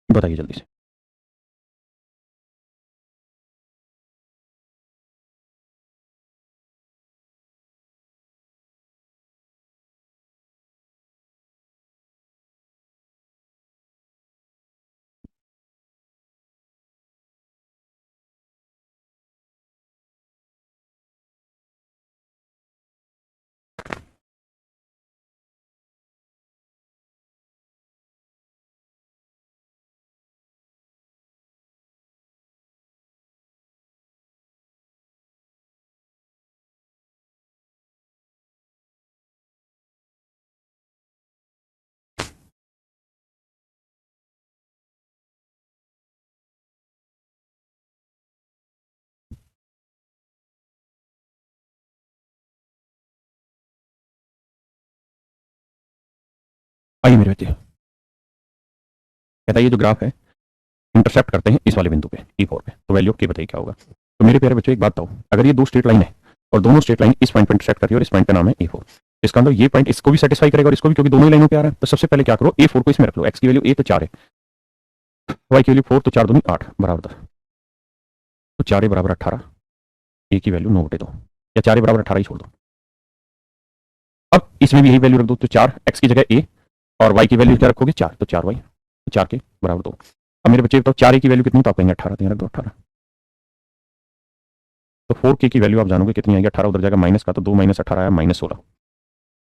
बताइए जल्दी से। आइए मेरे बच्चे, कहता है ये जो ग्राफ है इंटरसेप्ट करते हैं इस वाले बिंदु पे E4 पे, तो वैल्यू के बताइए क्या होगा। तो मेरे प्यारे बच्चों एक बात बताओ, अगर ये 2 स्ट्रेट लाइन है और दोनों स्ट्रेट लाइन इस पॉइंट पर इंटरसेक्ट कर रही है और इस पॉइंट का नाम है A4, इसका मतलब ये पॉइंट इसको भी सेटिस्फाई करेगा और इसको भी, क्योंकि दोनों ही लाइनों पे आ रहा है। तो सबसे पहले क्या करो, A4 को इसमें रख लो, x की वैल्यू A तो 4 है, y की वैल्यू 4, तो 4 दूनी 8 बराबर 10, तो 4 बराबर 18, a की वैल्यू 9/2, या 4 बराबर 18 ही छोड़ दो। अब इसमें भी यही वैल्यू रख दो, तो 4 x की जगह a और y की वैल्यू क्या रखोगे 4, तो 4y, 4 के बराबर 2। अब मेरे बच्चे बताओ 4a की वैल्यू कितनी, तो आप कहेंगे 18, तो यहाँ रख दो 18। तो 4k की वैल्यू आप जानोगे कितनी आएगी, 18 उधर जाएगा माइनस का, तो 2 - 18 आया -16,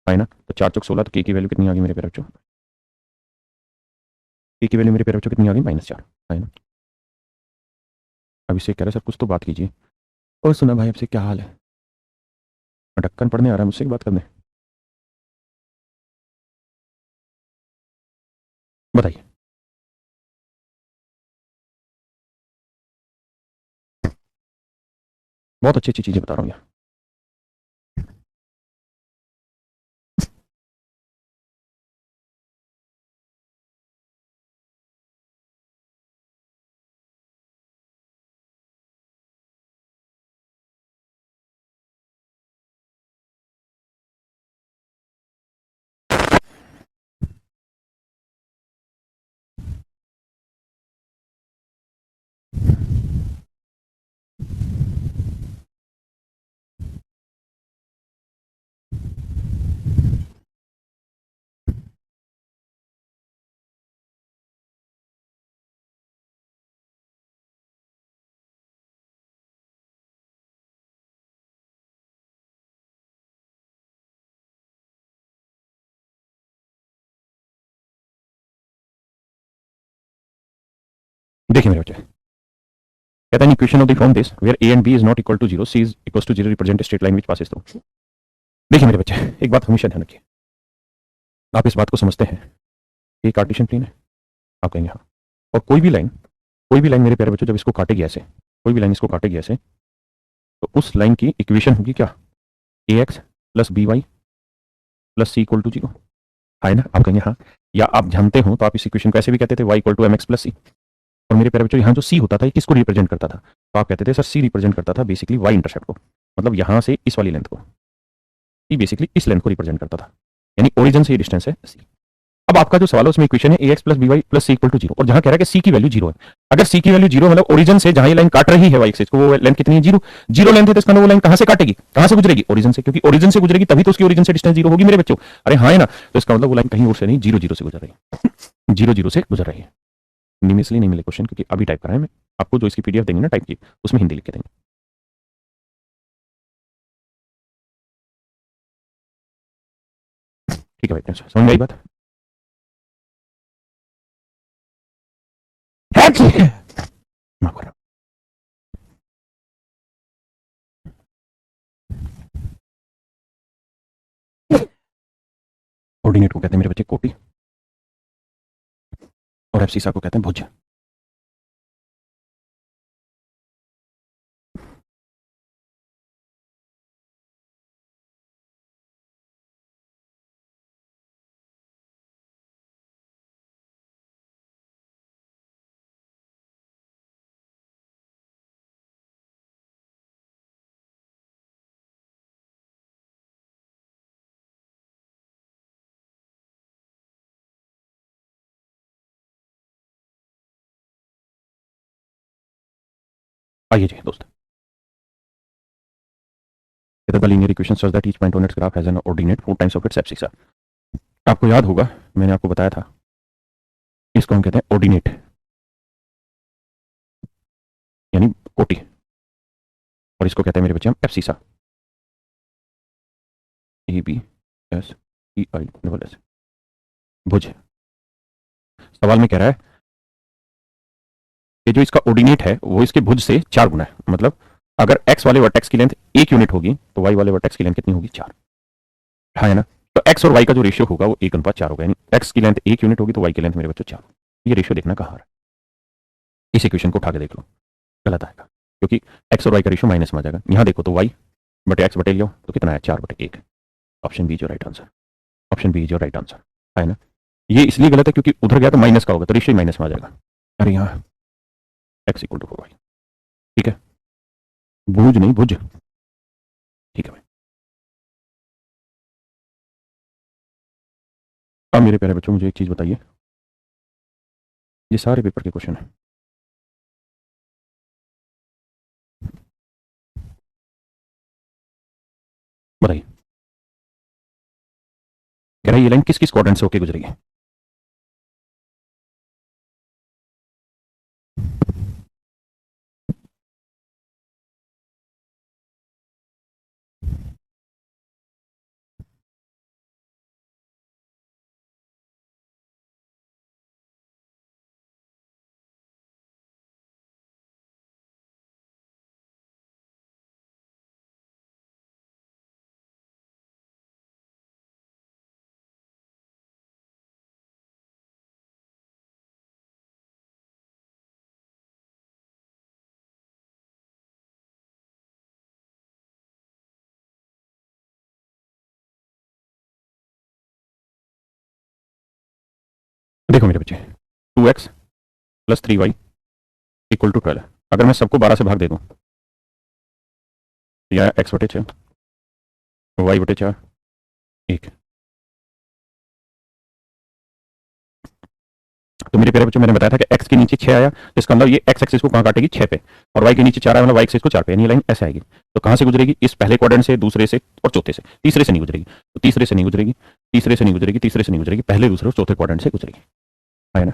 है ना। तो 4 चौक 16, तो k की वैल्यू कितनी आ गई मेरे प्यारे बच्चों, k की वैल्यू मेरे प्यारे बच्चों कितनी आ गई, -4, है ना। अब इससे कह रहे सर कुछ तो बात कीजिए, और सुना भाई आपसे क्या हाल है, ढक्कन पढ़ने आ रहा है मुझसे बात करने, बताइए। बहुत अच्छी अच्छी चीजें बता रहा हूँ यार। देखिए मेरे बच्चे, कहता है equation of the form this where a and b is not equal to 0, c is equals to 0 represent a straight line which passes through। देखिए मेरे बच्चे, एक बात हमेशा ध्यान रखिए, आप इस बात को समझते हैं कि कार्टेशियन प्लेन है? आप कहेंगे हाँ। और कोई भी लाइन मेरे प्यारे बच्चों जब इसको काटेगी ऐसे, कोई भी लाइन इसको काटेगी ऐसे, तो उस लाइन की इक्वेशन होगी क्या? A X plus B Y plus C equal to zero, है ना? आप कहेंगे हाँ। या आप जानते हो तो आप इस इक्वेशन को ऐसे भी कहते थे, Y equal to M X plus C. और मेरे प्यारे बच्चों यहाँ जो सी होता था ये किसको रिप्रेजेंट करता था? तो आप कहते थे सर सी रिप्रेजेंट करता था बेसिकली वाई इंटरसेप्ट को, मतलब यहाँ से इस वाली लेंथ को। सी बेसिकली इस लेंथ को रिप्रेजेंट करता था, यानी ओरिजिन से ये डिस्टेंस है सी। अब आपका जो सवाल है उसमें इक्वेशन है A X plus B Y plus C equal to zero, और जहां कह रहा है कि सी की वैल्यू जीरो है। अगर सी की वैल्यू जीरो मतलब ओरिजिन से जहां ये लाइन काट रही है वाई एक्सिस को, वो लेंथ कितनी है? जीरो। जीरो लेंथ है तो इसका वो लाइन कहां से काटेगी, कहां से गुजरेगी? ओरिजिन से, क्योंकि ओरिजिन से गुजरेगी तभी तो उसकी ओरिजिन से डिस्टेंस जीरो होगी मेरे बच्चों। अरे हाँ है ना? तो इसका मतलब वो लाइन कहीं और से नहीं, जीरो जीरो से गुजर रही है, जीरो जीरो से गुजर रही है। हिंदी में इसलिए नहीं मिले क्वेश्चन क्योंकि अभी टाइप कराए मैं आपको, जो इसकी पीडीएफ देंगे ना टाइप की, उसमें हिंदी लिख के देंगे। ठीक है भाई, समझ में आई बात? कोऑर्डिनेट को कहते हैं मेरे बच्चे कोटि, और एफसीसा को कहते हैं भुज। आइए जी दोस्त, the linear equation such that each point on its graph has an ordinate 4 times of its abscissa। आपको याद होगा मैंने आपको बताया था, इसको हम कहते हैं ऑर्डिनेट, यानी कोटि, और इसको कहते हैं मेरे बच्चे हम abscissa, A B S E I double S, भुज। सवाल में कह रहा है कि जो इसका ऑर्डिनेट है वो इसके भुज से 4 गुना है, मतलब अगर एक्स वाले वर्टेक्स की लेंथ 1 यूनिट होगी तो वाई वाले वर्टेक्स की लेंथ कितनी होगी? 4, है ना? तो एक्स और वाई का जो रेशियो होगा वो 1:4 होगा, यानी एक्स की लेंथ 1 यूनिट होगी तो वाई की लेंथ मेरे बच्चों 4। ये रेशियो देखना कहाँ है, इस इक्वेशन को उठा के देख लो, गलत आएगा, क्योंकि एक्स और वाई का रेशियो माइनस में आ जाएगा। यहाँ देखो तो वाई बटे एक्स बटे लियो तो कितना है? 4/1। Option B is your right answer, option B is your right answer, है ना? ये इसलिए गलत है क्योंकि उधर गया तो माइनस का होगा, तो रेशियो माइनस में आ जाएगा। अरे यहाँ एक्स इक्वल टू वाई, ठीक है? भुज नहीं भुज, ठीक है भाई। अब मेरे प्यारे बच्चों मुझे एक चीज बताइए, ये सारे पेपर के क्वेश्चन है, बताइए। कह रहा है ये लाइन किस किस क्वाड्रेंट से होकर गुजरेगी? देखो मेरे बच्चे, 2x+3y इक्वल टू 12 है। अगर मैं सबको 12 से भाग दे दूं तो यह x/6, y/4, 1। तो मेरे प्यारे बच्चों मैंने बताया था कि x के नीचे 6 आया तो इसका मतलब ये x एक्सिस को कहाँ काटेगी? 6 पे, और y के नीचे 4 आया मतलब y एक्सिस को 4 पे, यानी ये लाइन ऐसे आएगी। तो कहाँ से गुजरेगी? इस पहले क्वाड्रेंट से, दूसरे से और चौथे से। तीसरे से नहीं गुजरेगी, तो तीसरे से नहीं गुजरेगी, तीसरे से नहीं गुजरेगी, तीसरे से नहीं गुजरेगी, पहले दूसरे और चौथे क्वाड्रेंट से गुजरेगी, है ना?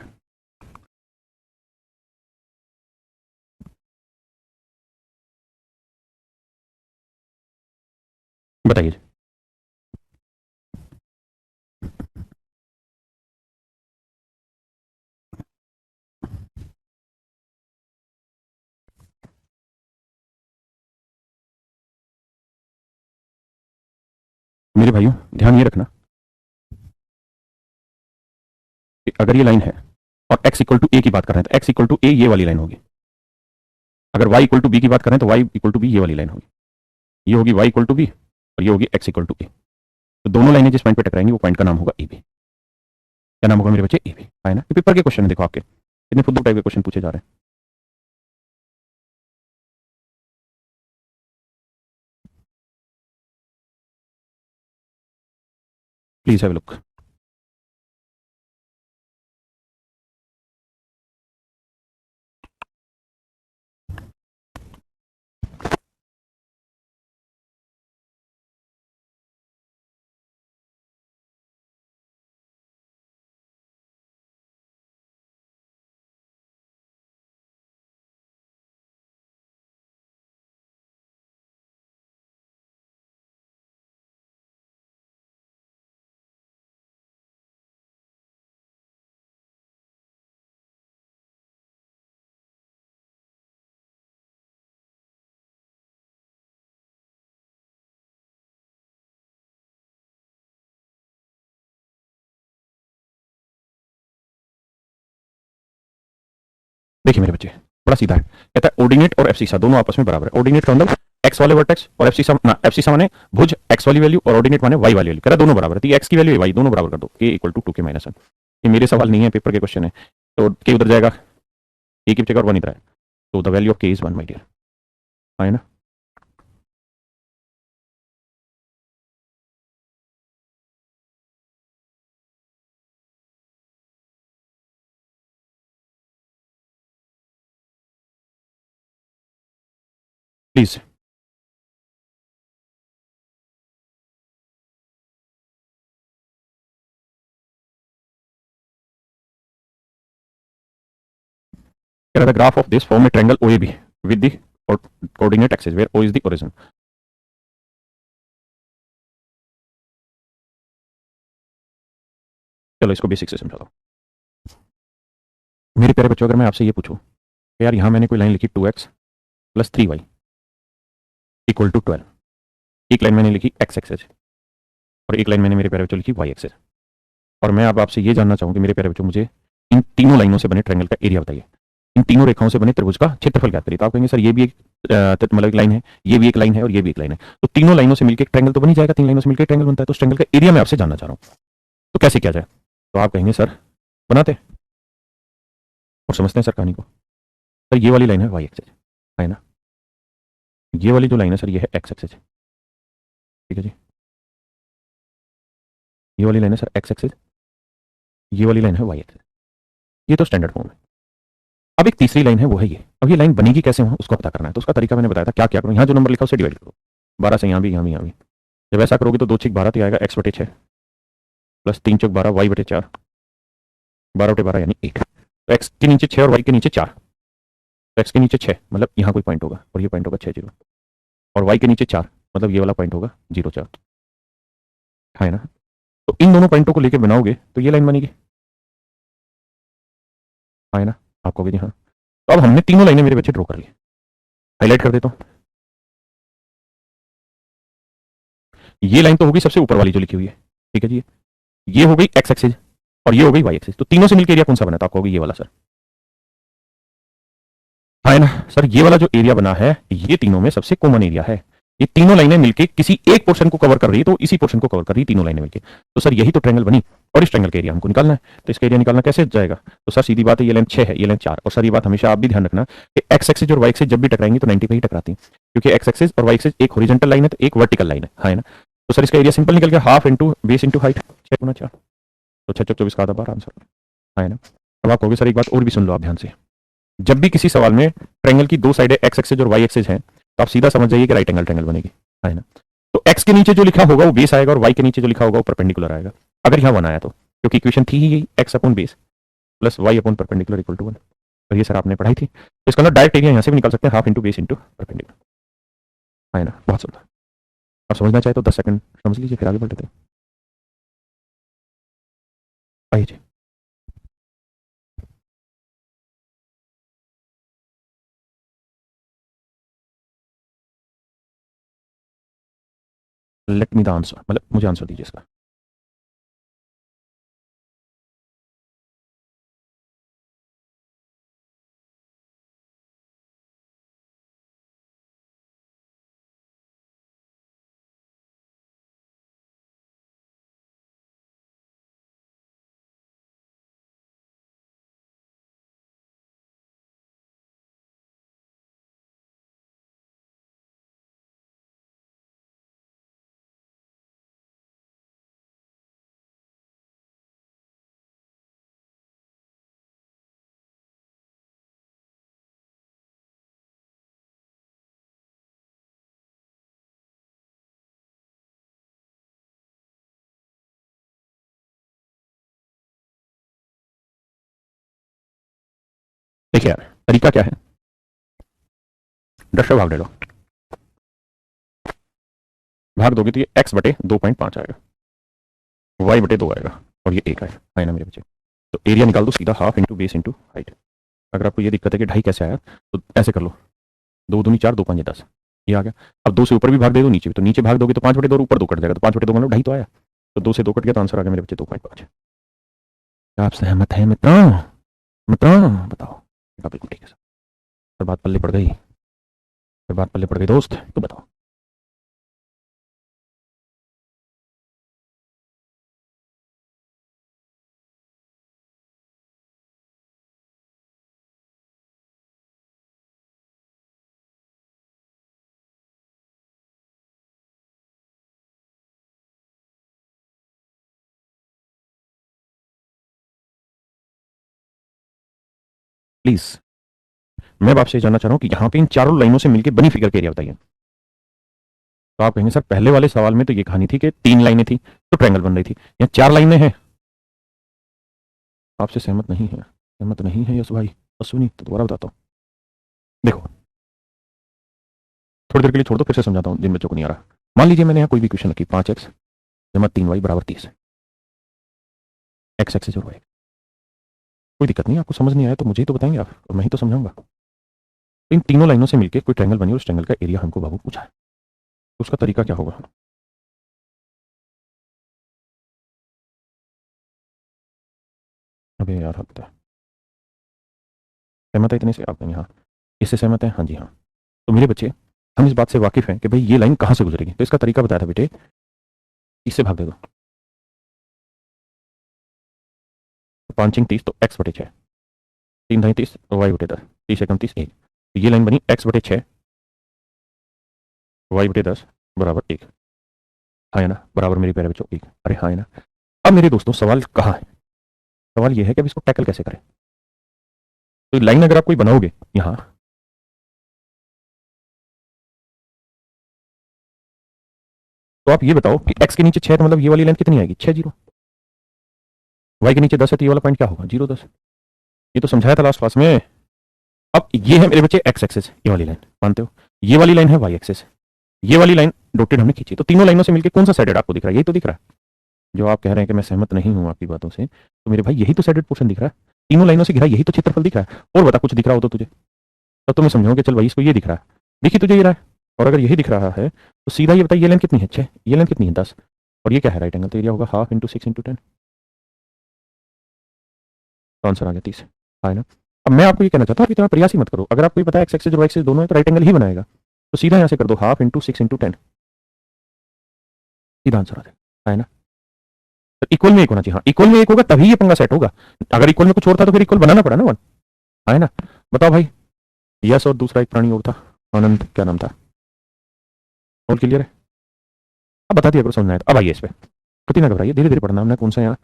बताइए। मेरे भाइयों ध्यान ये रखना कि अगर ये लाइन है और x इक्वल टू ए की बात कर रहे हैं तो x इक्वल टू ए ये वाली लाइन होगी। अगर y इक्वल टू बी की बात करें तो y इक्वल टू बी ये वाली लाइन होगी। ये होगी y इक्वल टू बी और ये होगी x इक्वल टू ए। तो दोनों लाइनें जिस पॉइंट पे टकराएंगी वो पॉइंट का नाम होगा ए बी। क्या नाम होगा मेरे बच्चे? A B. है ना? ये पेपर के क्वेश्चन है, देखो आपके कितने फुद्दू टाइप के क्वेश्चन पूछे जा रहे हैं। Please have a look. देखिए मेरे बच्चे बड़ा सीधा है, कहता है ऑर्डिनेट और एफसीसा दोनों आपस में बराबर है। ऑर्डिनेट का मतलब एक्स वाले वर्टेक्स और एफसीसा ना, एफसीसा माने भुज एक्स वाली वैल्यू और ऑर्डिनेट माने वाई वाली वैल्यू। कह रहा दोनों बराबर है, तो एक्स की वैल्यू वाई दोनों बराबर कर दो, के इक्वल टू 2k-1। ये मेरे सवाल नहीं है, पेपर के क्वेश्चन है। तो के उधर जाएगा, ए की जगह और 1 इधर है, तो the value of k is 1 my dear. है ना? प्लीज कह रहा था graph of this form a triangle OAB with the coordinate axis where O is the origin. चलो इसको बेसिक से समझाता हूँ। मेरे प्यारे बच्चों, अगर मैं आपसे ये पूछूं कि यार यहाँ मैंने कोई लाइन लिखी 2x plus 3y equal to 12, एक लाइन मैंने लिखी x एक्सेस और एक लाइन मैंने मेरे प्यारे बच्चों लिखी y एक्सेस, और मैं अब आपसे ये जानना चाहूँ कि मेरे प्यारे बच्चों मुझे इन तीनों लाइनों से बने ट्रायंगल का एरिया बताइए। इन तीनों रेखाओं से बने त्रिभुज का क्षेत्रफल ज्ञात करिए। तो आप कहेंगे सर ये भी एक मतलब एक लाइन है, ये भी एक लाइन है और ये भी एक लाइन है, तो तीनों लाइनों से मिलकर एक ट्रायंगल तो बन ही जाएगा। तीन लाइनों से मिलकर ट्रायंगल बनता है, तो उस ट्रायंगल का एरिया मैं आपसे जानना चाह रहा हूँ, तो कैसे किया जाए? तो आप कहेंगे सर बनाते और समझते हैं सर कहानी को। सर ये वाली लाइन है वाई एक्सेस, है ना? ये वाली जो लाइन है सर ये है एक्स एक्सेस, ठीक है जी। ये वाली लाइन है सर एक्स एक्सेस, ये वाली लाइन है वाई एक्सेस। ये तो स्टैंडर्ड फॉर्म है। अब एक तीसरी लाइन है, वो है ये। अब ये लाइन बनेगी कैसे वहां उसको पता करना है, तो उसका तरीका मैंने बताया था। क्या क्या करो, यहाँ जो नंबर लिखा उसे डिवाइड करो 12 से, यहाँ भी यहाँ भी यहाँ भी। जब ऐसा करोगे तो 2 × 6 = 12, तो आएगा x बटे 6 प्लस 3 × 12 y बटे 4, 12/12 यानी 8। तो x के नीचे 6 और y के नीचे 4, तो x के नीचे 6 मतलब यहाँ कोई पॉइंट होगा और ये पॉइंट होगा 6 0, और y के नीचे 4 मतलब ये वाला पॉइंट होगा 0 4, है ना? तो इन दोनों पॉइंटों को लेकर बनाओगे तो ये लाइन बनेगी, है ना? आप कहोगे जी हाँ। तो अब हमने तीनों लाइनें मेरे बच्चे ड्रॉ कर ली, हाईलाइट कर देता हूँ। ये लाइन तो होगी सबसे ऊपर वाली जो लिखी हुई है, ठीक है जी। ये हो गई एक्स एक्सिस और ये हो गई वाई एक्सिस, तो तीनों से मिलकर एरिया कौन सा बना? तो आप कहोगे ये वाला सर, है ना? सर ये वाला जो एरिया बना है ये तीनों में सबसे कॉमन एरिया है। ये तीनों लाइनें मिलके किसी एक पोर्शन को कवर कर रही है, तो इसी पोर्शन को कवर कर रही है तीनों लाइनें मिलके, तो सर यही तो ट्रायंगल बनी। और इस ट्रायंगल का एरिया हमको निकालना है, तो इसका एरिया निकालना कैसे जाएगा? तो सर सीधी बात है, ये लाइन 6 है, ये लाइन 4, और सर ये बात हमेशा आप भी ध्यान रखना कि एक्स एक्सिस और वाई एक्सिस जब भी टकराएंगी तो 90 पे ही टकराती है, क्योंकि एक्स एक्सिस और वाई एक्सिस एक हॉरिजॉन्टल लाइन है तो एक वर्टिकल लाइन है ना? तो सर इसका एरिया सिंपल निकल गया, half into base into height, 6 × 4, तो 6 × 24 का आधा 12 आंसर, है ना? अब आप कहोगे सर एक बात और भी सुन लो आप ध्यान से, जब भी किसी सवाल में ट्रायंगल की दो साइडें एक्स एक्सिस और वाई एक्सिस हैं तो आप सीधा समझ जाइए कि राइट एंगल ट्रायंगल बनेगी, है ना? तो एक्स के नीचे जो लिखा होगा वो बेस आएगा और वाई के नीचे जो लिखा होगा वो परपेंडिकुलर आएगा, अगर यहाँ 1 आया तो, क्योंकि इक्वेशन थी ही यही, x upon base plus y upon perpendicular equal to 1। और ये सर आपने पढ़ाई थी, तो इसका ना डायरेक्ट एरिया यहाँ से भी निकाल सकते हैं, half into base into perpendicular, है ना? बहुत सुंदर। आप समझना चाहे तो 10 सेकंड समझ लीजिए, फिर आगे बढ़ लेते हैं। आइए जी। लेट मी द आंसर, मतलब मुझे आंसर दीजिए इसका। देखिए यार, तरीका क्या है, 10 से भाग दे लो, भाग दोगे तो ये x बटे 2.5 आएगा, y बटे 2 आएगा, और ये 1 आएगा, है ना मेरे बच्चे। तो एरिया निकाल दो सीधा, half into base into height. अगर आपको ये दिक्कत है कि ढाई कैसे आया, तो ऐसे कर लो, 2 दूनी 4, 2 5 10, ये आ गया। अब 2 से ऊपर भी भाग दे दो, नीचे भी, तो नीचे भाग दोगे तो 5 बटे 2, ऊपर 2 कट जाएगा, तो 5 बटे 2 मतलब ढाई तो आया। तो 2 से 2 कट गया, तो आंसर आ गया मेरे बच्चे 2.5। क्या आप सहमत हैं मित्रों? मित्रों बताओ। बिल्कुल ठीक है सर। फिर बात पल्ले पड़ गई, फिर बात पल्ले पड़ गई दोस्त, तो बताओ। प्लीज, मैं अब आपसे जानना चाह रहा हूँ कि यहाँ पे इन चारों लाइनों से मिलकर बनी फिगर का एरिया बताइए। तो आप कहेंगे सर पहले वाले सवाल में तो ये कहानी थी कि 3 लाइनें थी तो ट्रायंगल बन रही थी, यहाँ 4 लाइनें हैं। आपसे सहमत नहीं है, सहमत नहीं है यश भाई, अश्विनी, तो दोबारा बताता हूँ। देखो, थोड़ी देर के लिए छोड़ दो, फिर से समझाता हूँ जिन बच्चों को नहीं आ रहा। मान लीजिए मैंने यहाँ कोई भी क्वेश्चन रखी, 5x जमा 3y बराबर 30, एक्स एक्सिस और वाई। कोई दिक्कत नहीं, आपको समझ नहीं आया तो मुझे ही तो बताएंगे आप, और मैं ही तो समझाऊंगा। इन तीनों लाइनों से मिलकर कोई ट्रायंगल बनी और उस ट्रायंगल का एरिया हमको बाबू पूछा है, तो उसका तरीका क्या होगा? अबे यार हद है। सहमत है इतने से आप कहेंगे हाँ, इससे सहमत है, हाँ जी हाँ। तो मेरे बच्चे, हम इस बात से वाकिफ हैं कि भाई ये लाइन कहाँ से गुजरेगी, तो इसका तरीका बताया था बेटे, इससे भाग दे दो। 5 × 30 तो x बटे 6, 3 × 30 तो y बटे 10, 30 × 30 1। तो ये लाइन बनी x बटे 6 y बटे 10 बराबर 1। हाँ है ना, बराबर मेरे प्यारे बच्चों 1। अरे हाँ है ना। अब मेरे दोस्तों सवाल कहाँ है? सवाल ये है कि अब इसको टैकल कैसे करें। तो लाइन अगर आप कोई बनाओगे यहाँ, तो आप ये बताओ कि x के नीचे 6 तो मतलब ये वाली लाइन कितनी आएगी? 6 0। y के नीचे 10 है तो ये वाला पॉइंट क्या होगा? 0 10। ये तो समझाया था लास्ट क्लास में। अब ये है मेरे बच्चे x एक्सेस, ये वाली लाइन मानते हो, ये वाली लाइन है y एक्सेस, ये वाली लाइन डॉटेड हमने खींची, तो तीनों लाइनों से मिलकर कौन सा साइडेड आपको दिख रहा है? यही तो दिख रहा है। जो आप कह रहे हैं कि मैं सहमत नहीं हूं आपकी बातों से, तो मेरे भाई यही तो साइडेड पोर्शन दिख रहा है, तीनों लाइनों से घिरा यही तो क्षेत्रफल दिख रहा है। और बता कुछ दिख रहा हो तो तुझे, तब तो मैं समझाऊं कि चल भाई इसको ये दिख रहा है, देखिए तुझे ये रहा है। और अगर यही दिख रहा है तो सीधा ये बताइए ये लाइन कितनी है? 6। ये लाइन कितनी है? 10। और ये क्या है? राइट एंगल, तो एरिया होगा हाफ इंटू 6 × 10। तो आंसर आ गया 30, है ना। अब मैं आपको ये कहना चाहता हूँ इतना प्रयास ही मत करो, अगर आपको ये पता है एक्स एक्सिस और वाई एक्सिस दोनों है तो राइट एंगल ही बनाएगा, तो सीधा यहाँ से कर दो हाफ इंटू 6 × 10, सीधा आंसर आ जाएगा, है ना। तो इक्वल में एक होना चाहिए, हाँ इक्वल में एक होगा तभी ये पंगा सेट होगा, अगर इक्वल में कुछ और था तो फिर इक्वल बनाना पड़ा ना वन, है ना। बताओ भाई, यस और दूसरा एक प्राणी और था, आनंद, क्या नाम था? और क्लियर है? अब बता दिया करो, समझना है तो। अब आइए इस पे, कति ना घबराइए, धीरे धीरे पढ़ना हमने, कौन सा यहाँ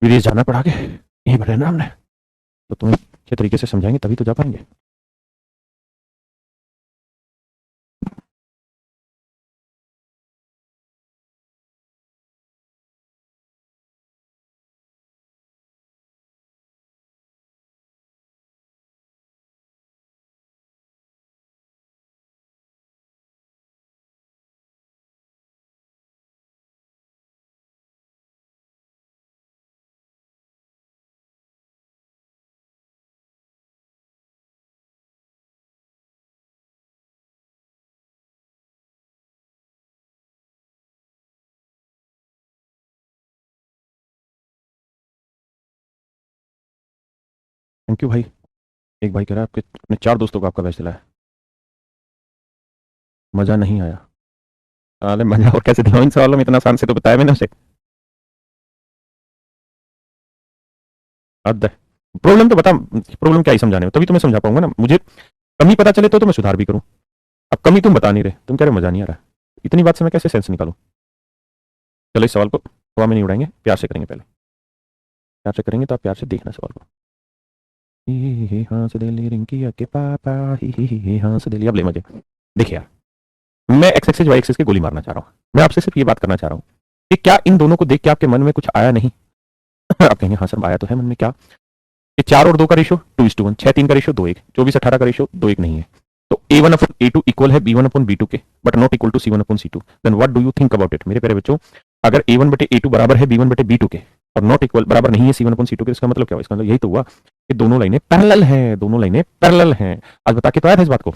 विदेश जाना पड़ा के यहीं पर रहना हमने, तो तुम्हें अच्छे तरीके से समझाएंगे तभी तो जा पाएंगे। थैंक यू भाई। एक भाई कह रहा है आपके अपने 4 दोस्तों को आपका बैच दिलाया, मजा नहीं आया। अरे मजा और कैसे दिलाऊं, इन सवालों में इतना आसान से तो बताया मैंने उसे। हद है। प्रॉब्लम तो बता, प्रॉब्लम क्या ही समझाने में, तभी तो मैं समझा पाऊंगा ना। मुझे कमी पता चले तो मैं सुधार भी करूं। अब कमी तुम बता नहीं रहे, तुम कह रहे मजा नहीं आ रहा। इतनी बात से मैं कैसे सेंस निकालूं। चलो इस सवाल को हवा में नहीं उड़ाएंगे, प्यार से करेंगे। पहले प्यार से करेंगे तो आप प्यार से देखना सवाल को। ही हंस दे ली रिंकी के पापा, ही हंस दे ली। अब ले मजे। देखिए यार, मैं एक्स एक्सिस वाई एक्सिस की गोली मारना चाह रहा हूँ। मैं आपसे सिर्फ ये बात करना चाह रहा हूँ कि क्या इन दोनों को देख के आपके मन में कुछ आया नहीं। आप कहेंगे हाँ सर आया तो है मन में। क्या ये 4 और 2 का रेशो 2:1, 6 3 का रेशो 2:1, 24 18 का रेशो 2:1 नहीं है। तो A1 अपन A2 इक्वल है B1 अपन B2 के, but not equal to C1 upon C2। Then what do you think about it मेरे प्यारे बच्चों। अगर A1 बटे A2 बराबर है B1 बटे B2 के और नॉट इक्वल बराबर नहीं है C1 अपन C2 के, इसका मतलब क्या हुआ। इसका मतलब यही तो हुआ कि दोनों लाइनें पैरेलल हैं, दोनों लाइनें पैरेलल हैं। आज बता के तो आया था इस बात को।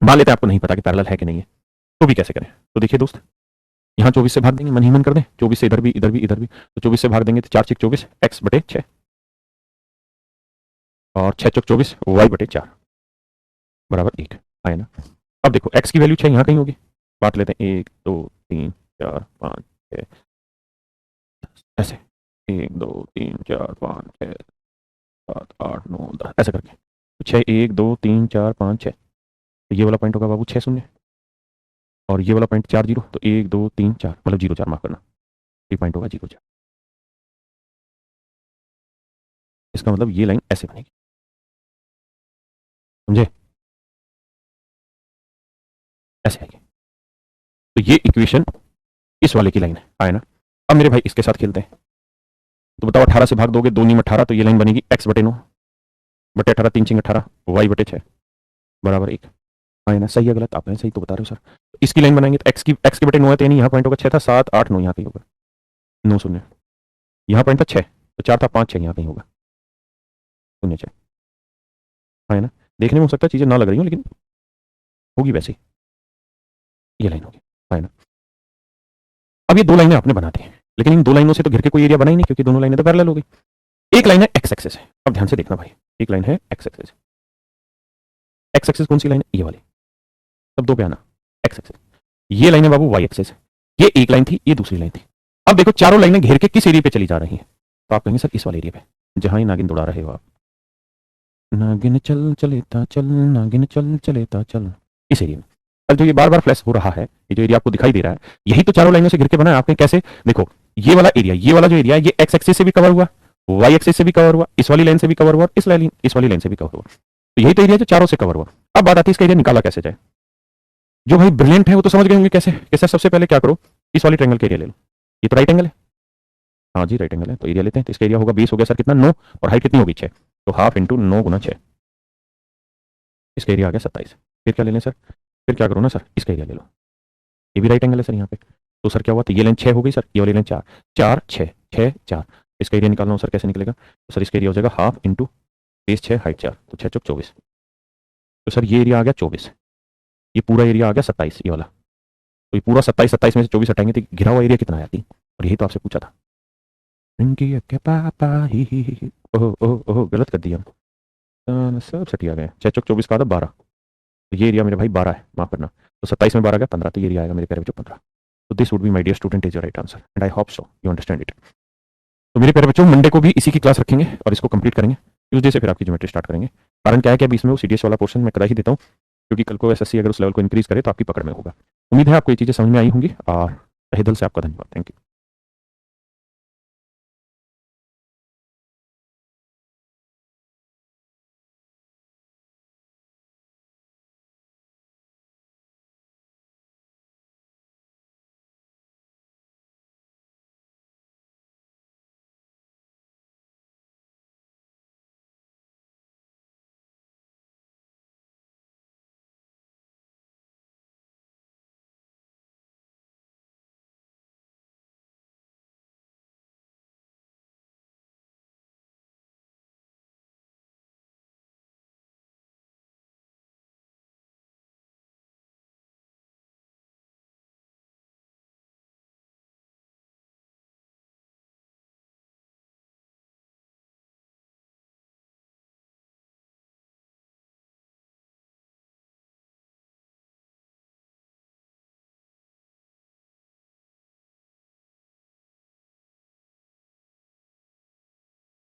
मान लेते हैं आपको नहीं पता कि पैरेलल है कि नहीं है, तो भी कैसे करें। तो देखिए दोस्त, यहाँ 24 से भाग देंगे, मन ही मन कर दें। 24 से इधर भी इधर भी इधर भी, तो 24 से भाग देंगे तो 4 6 24 x बटे 6 और 6 चौक 24 y बटे 4 बराबर 1 आए ना। अब देखो x की वैल्यू 6 यहाँ कहीं होगी। बांट लेते हैं 1 2 3 4 5 6 ऐसे 1 2 3 4 5 6 7 8 9 10 ऐसे करके। तो 6 1 2 3 4 5 6, तो ये वाला पॉइंट होगा बाबू 6 0 और ये वाला पॉइंट 4 0, तो 1 2 3 4 मतलब 0 4 माफ करना, ये पॉइंट होगा 0 4। इसका मतलब ये लाइन ऐसे बनेगी, समझे, ऐसे आएगी। तो ये इक्वेशन इस वाले की लाइन है, आए ना। अब मेरे भाई इसके साथ खेलते हैं। तो बताओ 18 से भाग दोगे 2 नीम 18, तो ये लाइन बनेगी x बटे 9 बटे 18 3 6 18 y बटे 6 बराबर 1 आए ना। सही है गलत, आपने सही तो बता रहे हो सर। तो इसकी लाइन बनाएंगे तो x के बटे 9 है, तो यानी यहाँ पॉइंट होगा 6 था 7 8 9 यहाँ कहीं होगा 9 0, यहाँ पॉइंट था 6 तो 4 था 5 6 यहाँ कहीं होगा 0 6 आए ना। देखने में हो सकता है चीजें ना लग रही हो, लेकिन होगी वैसे। ये लाइन होगी, आए ना। अब ये 2 लाइनें आपने बना दी, लेकिन इन 2 लाइनों से तो घिर के कोई एरिया बना ही नहीं, क्योंकि दोनों लाइनें तो पैरेलल हो गई। एक लाइन है एक्स एक्सिस है, अब ध्यान से देखना भाई। एक लाइन है एक्स एक्सिस, एक्स एक्सिस कौन सी लाइन है, ये वाली। अब 2 पे आना, एक्स एक्सिस। ये लाइन है बाबू वाई एक्सिस, ये एक लाइन थी, ये दूसरी लाइन थी। अब देखो चारों लाइनें घेर के किस एरिया पे चली जा रही हैं, तो आप कहेंगे सर इस वाले एरिया पे, जहां ही नागिन दौड़ा रहे हो आप। नागिन चल चलेता चल, नागिन चल चलेता चल, इस एरिया में। अब जो ये बार बार फ्लैश हो रहा है, ये जो एरिया आपको दिखाई दे रहा है, यही तो चारों लाइनों से घिर के बना है। आपने कैसे देखो, ये वाला एरिया, ये वाला जो एरिया है, ये एक्स एक्सिस से भी कवर हुआ, वाई एक्सिस से भी कवर हुआ, इस वाली लाइन से भी कवर हुआ, इस वाली लाइन से भी कवर हुआ। तो यही तो एरिया जो चारों से कवर हुआ। अब बात आती है इसका एरिया निकाला कैसे जाए। जो भाई ब्रिलियंट है वो तो समझ गए होंगे कैसे। कैसे, सबसे पहले क्या करो, इस वाली ट्रायंगल का एरिया ले लो। ये तो राइट एंगल है, हाँ जी राइट एंगल है, तो एरिया लेते हैं। तो इसका एरिया होगा 20 हो गया सर कितना 9, और हाइट कितनी होगी 6, तो हाफ इंटू 9 गुना 6, इसका एरिया आ गया 27। फिर क्या ले लें सर, फिर क्या करो ना सर, इसका एरिया ले लो। ये भी राइट एंगल है सर यहाँ पे, तो सर क्या हुआ, तो ये लाइन 6 हो गई सर, ये वाली लाइन 4 4 6 6 4, इसका एरिया निकालना हो सर कैसे निकलेगा, तो सर इसका एरिया हो जाएगा हाफ इंटू बेस 6 हाइट 4, तो 6 चौक 24। तो सर ये एरिया आ गया 24, ये पूरा एरिया आ गया 27 ये वाला। तो ये पूरा 27 27 में से 24 हटाएंगे तो घिरा हुआ एरिया कितना आया 3, और यही तो आपसे पूछा था। इनकी के पापा ही ओह ओह ओह गलत कर दिया हम, सब सटिया गए। 6 चौक 24 का था 12, तो ये एरिया मेरे भाई 12 है, माफ करना। तो 27 में 12 गया 15, तो ये एरिया आएगा मेरे प्यारे बच्चों 15। तो this would be my dear student is your right answer and I hope so you understand it. तो मेरे प्यारे बच्चों मंडे को भी इसी की क्लास रखेंगे और इसको कंप्लीट करेंगे। ट्यूसडे से फिर आपकी ज्योमेट्री स्टार्ट करेंगे। कारण क्या है कि अभी इसमें वो सीडीएस वाला पोर्शन मैं करा ही देता हूँ, क्योंकि कल को एसएससी अगर उस लेवल को इंक्रीज करे तो आपकी पकड़ में होगा। उम्मीद है आपको ये चीज़ें समझ में आई होंगी, और तहे दिल से आपका धन्यवाद। Thank you.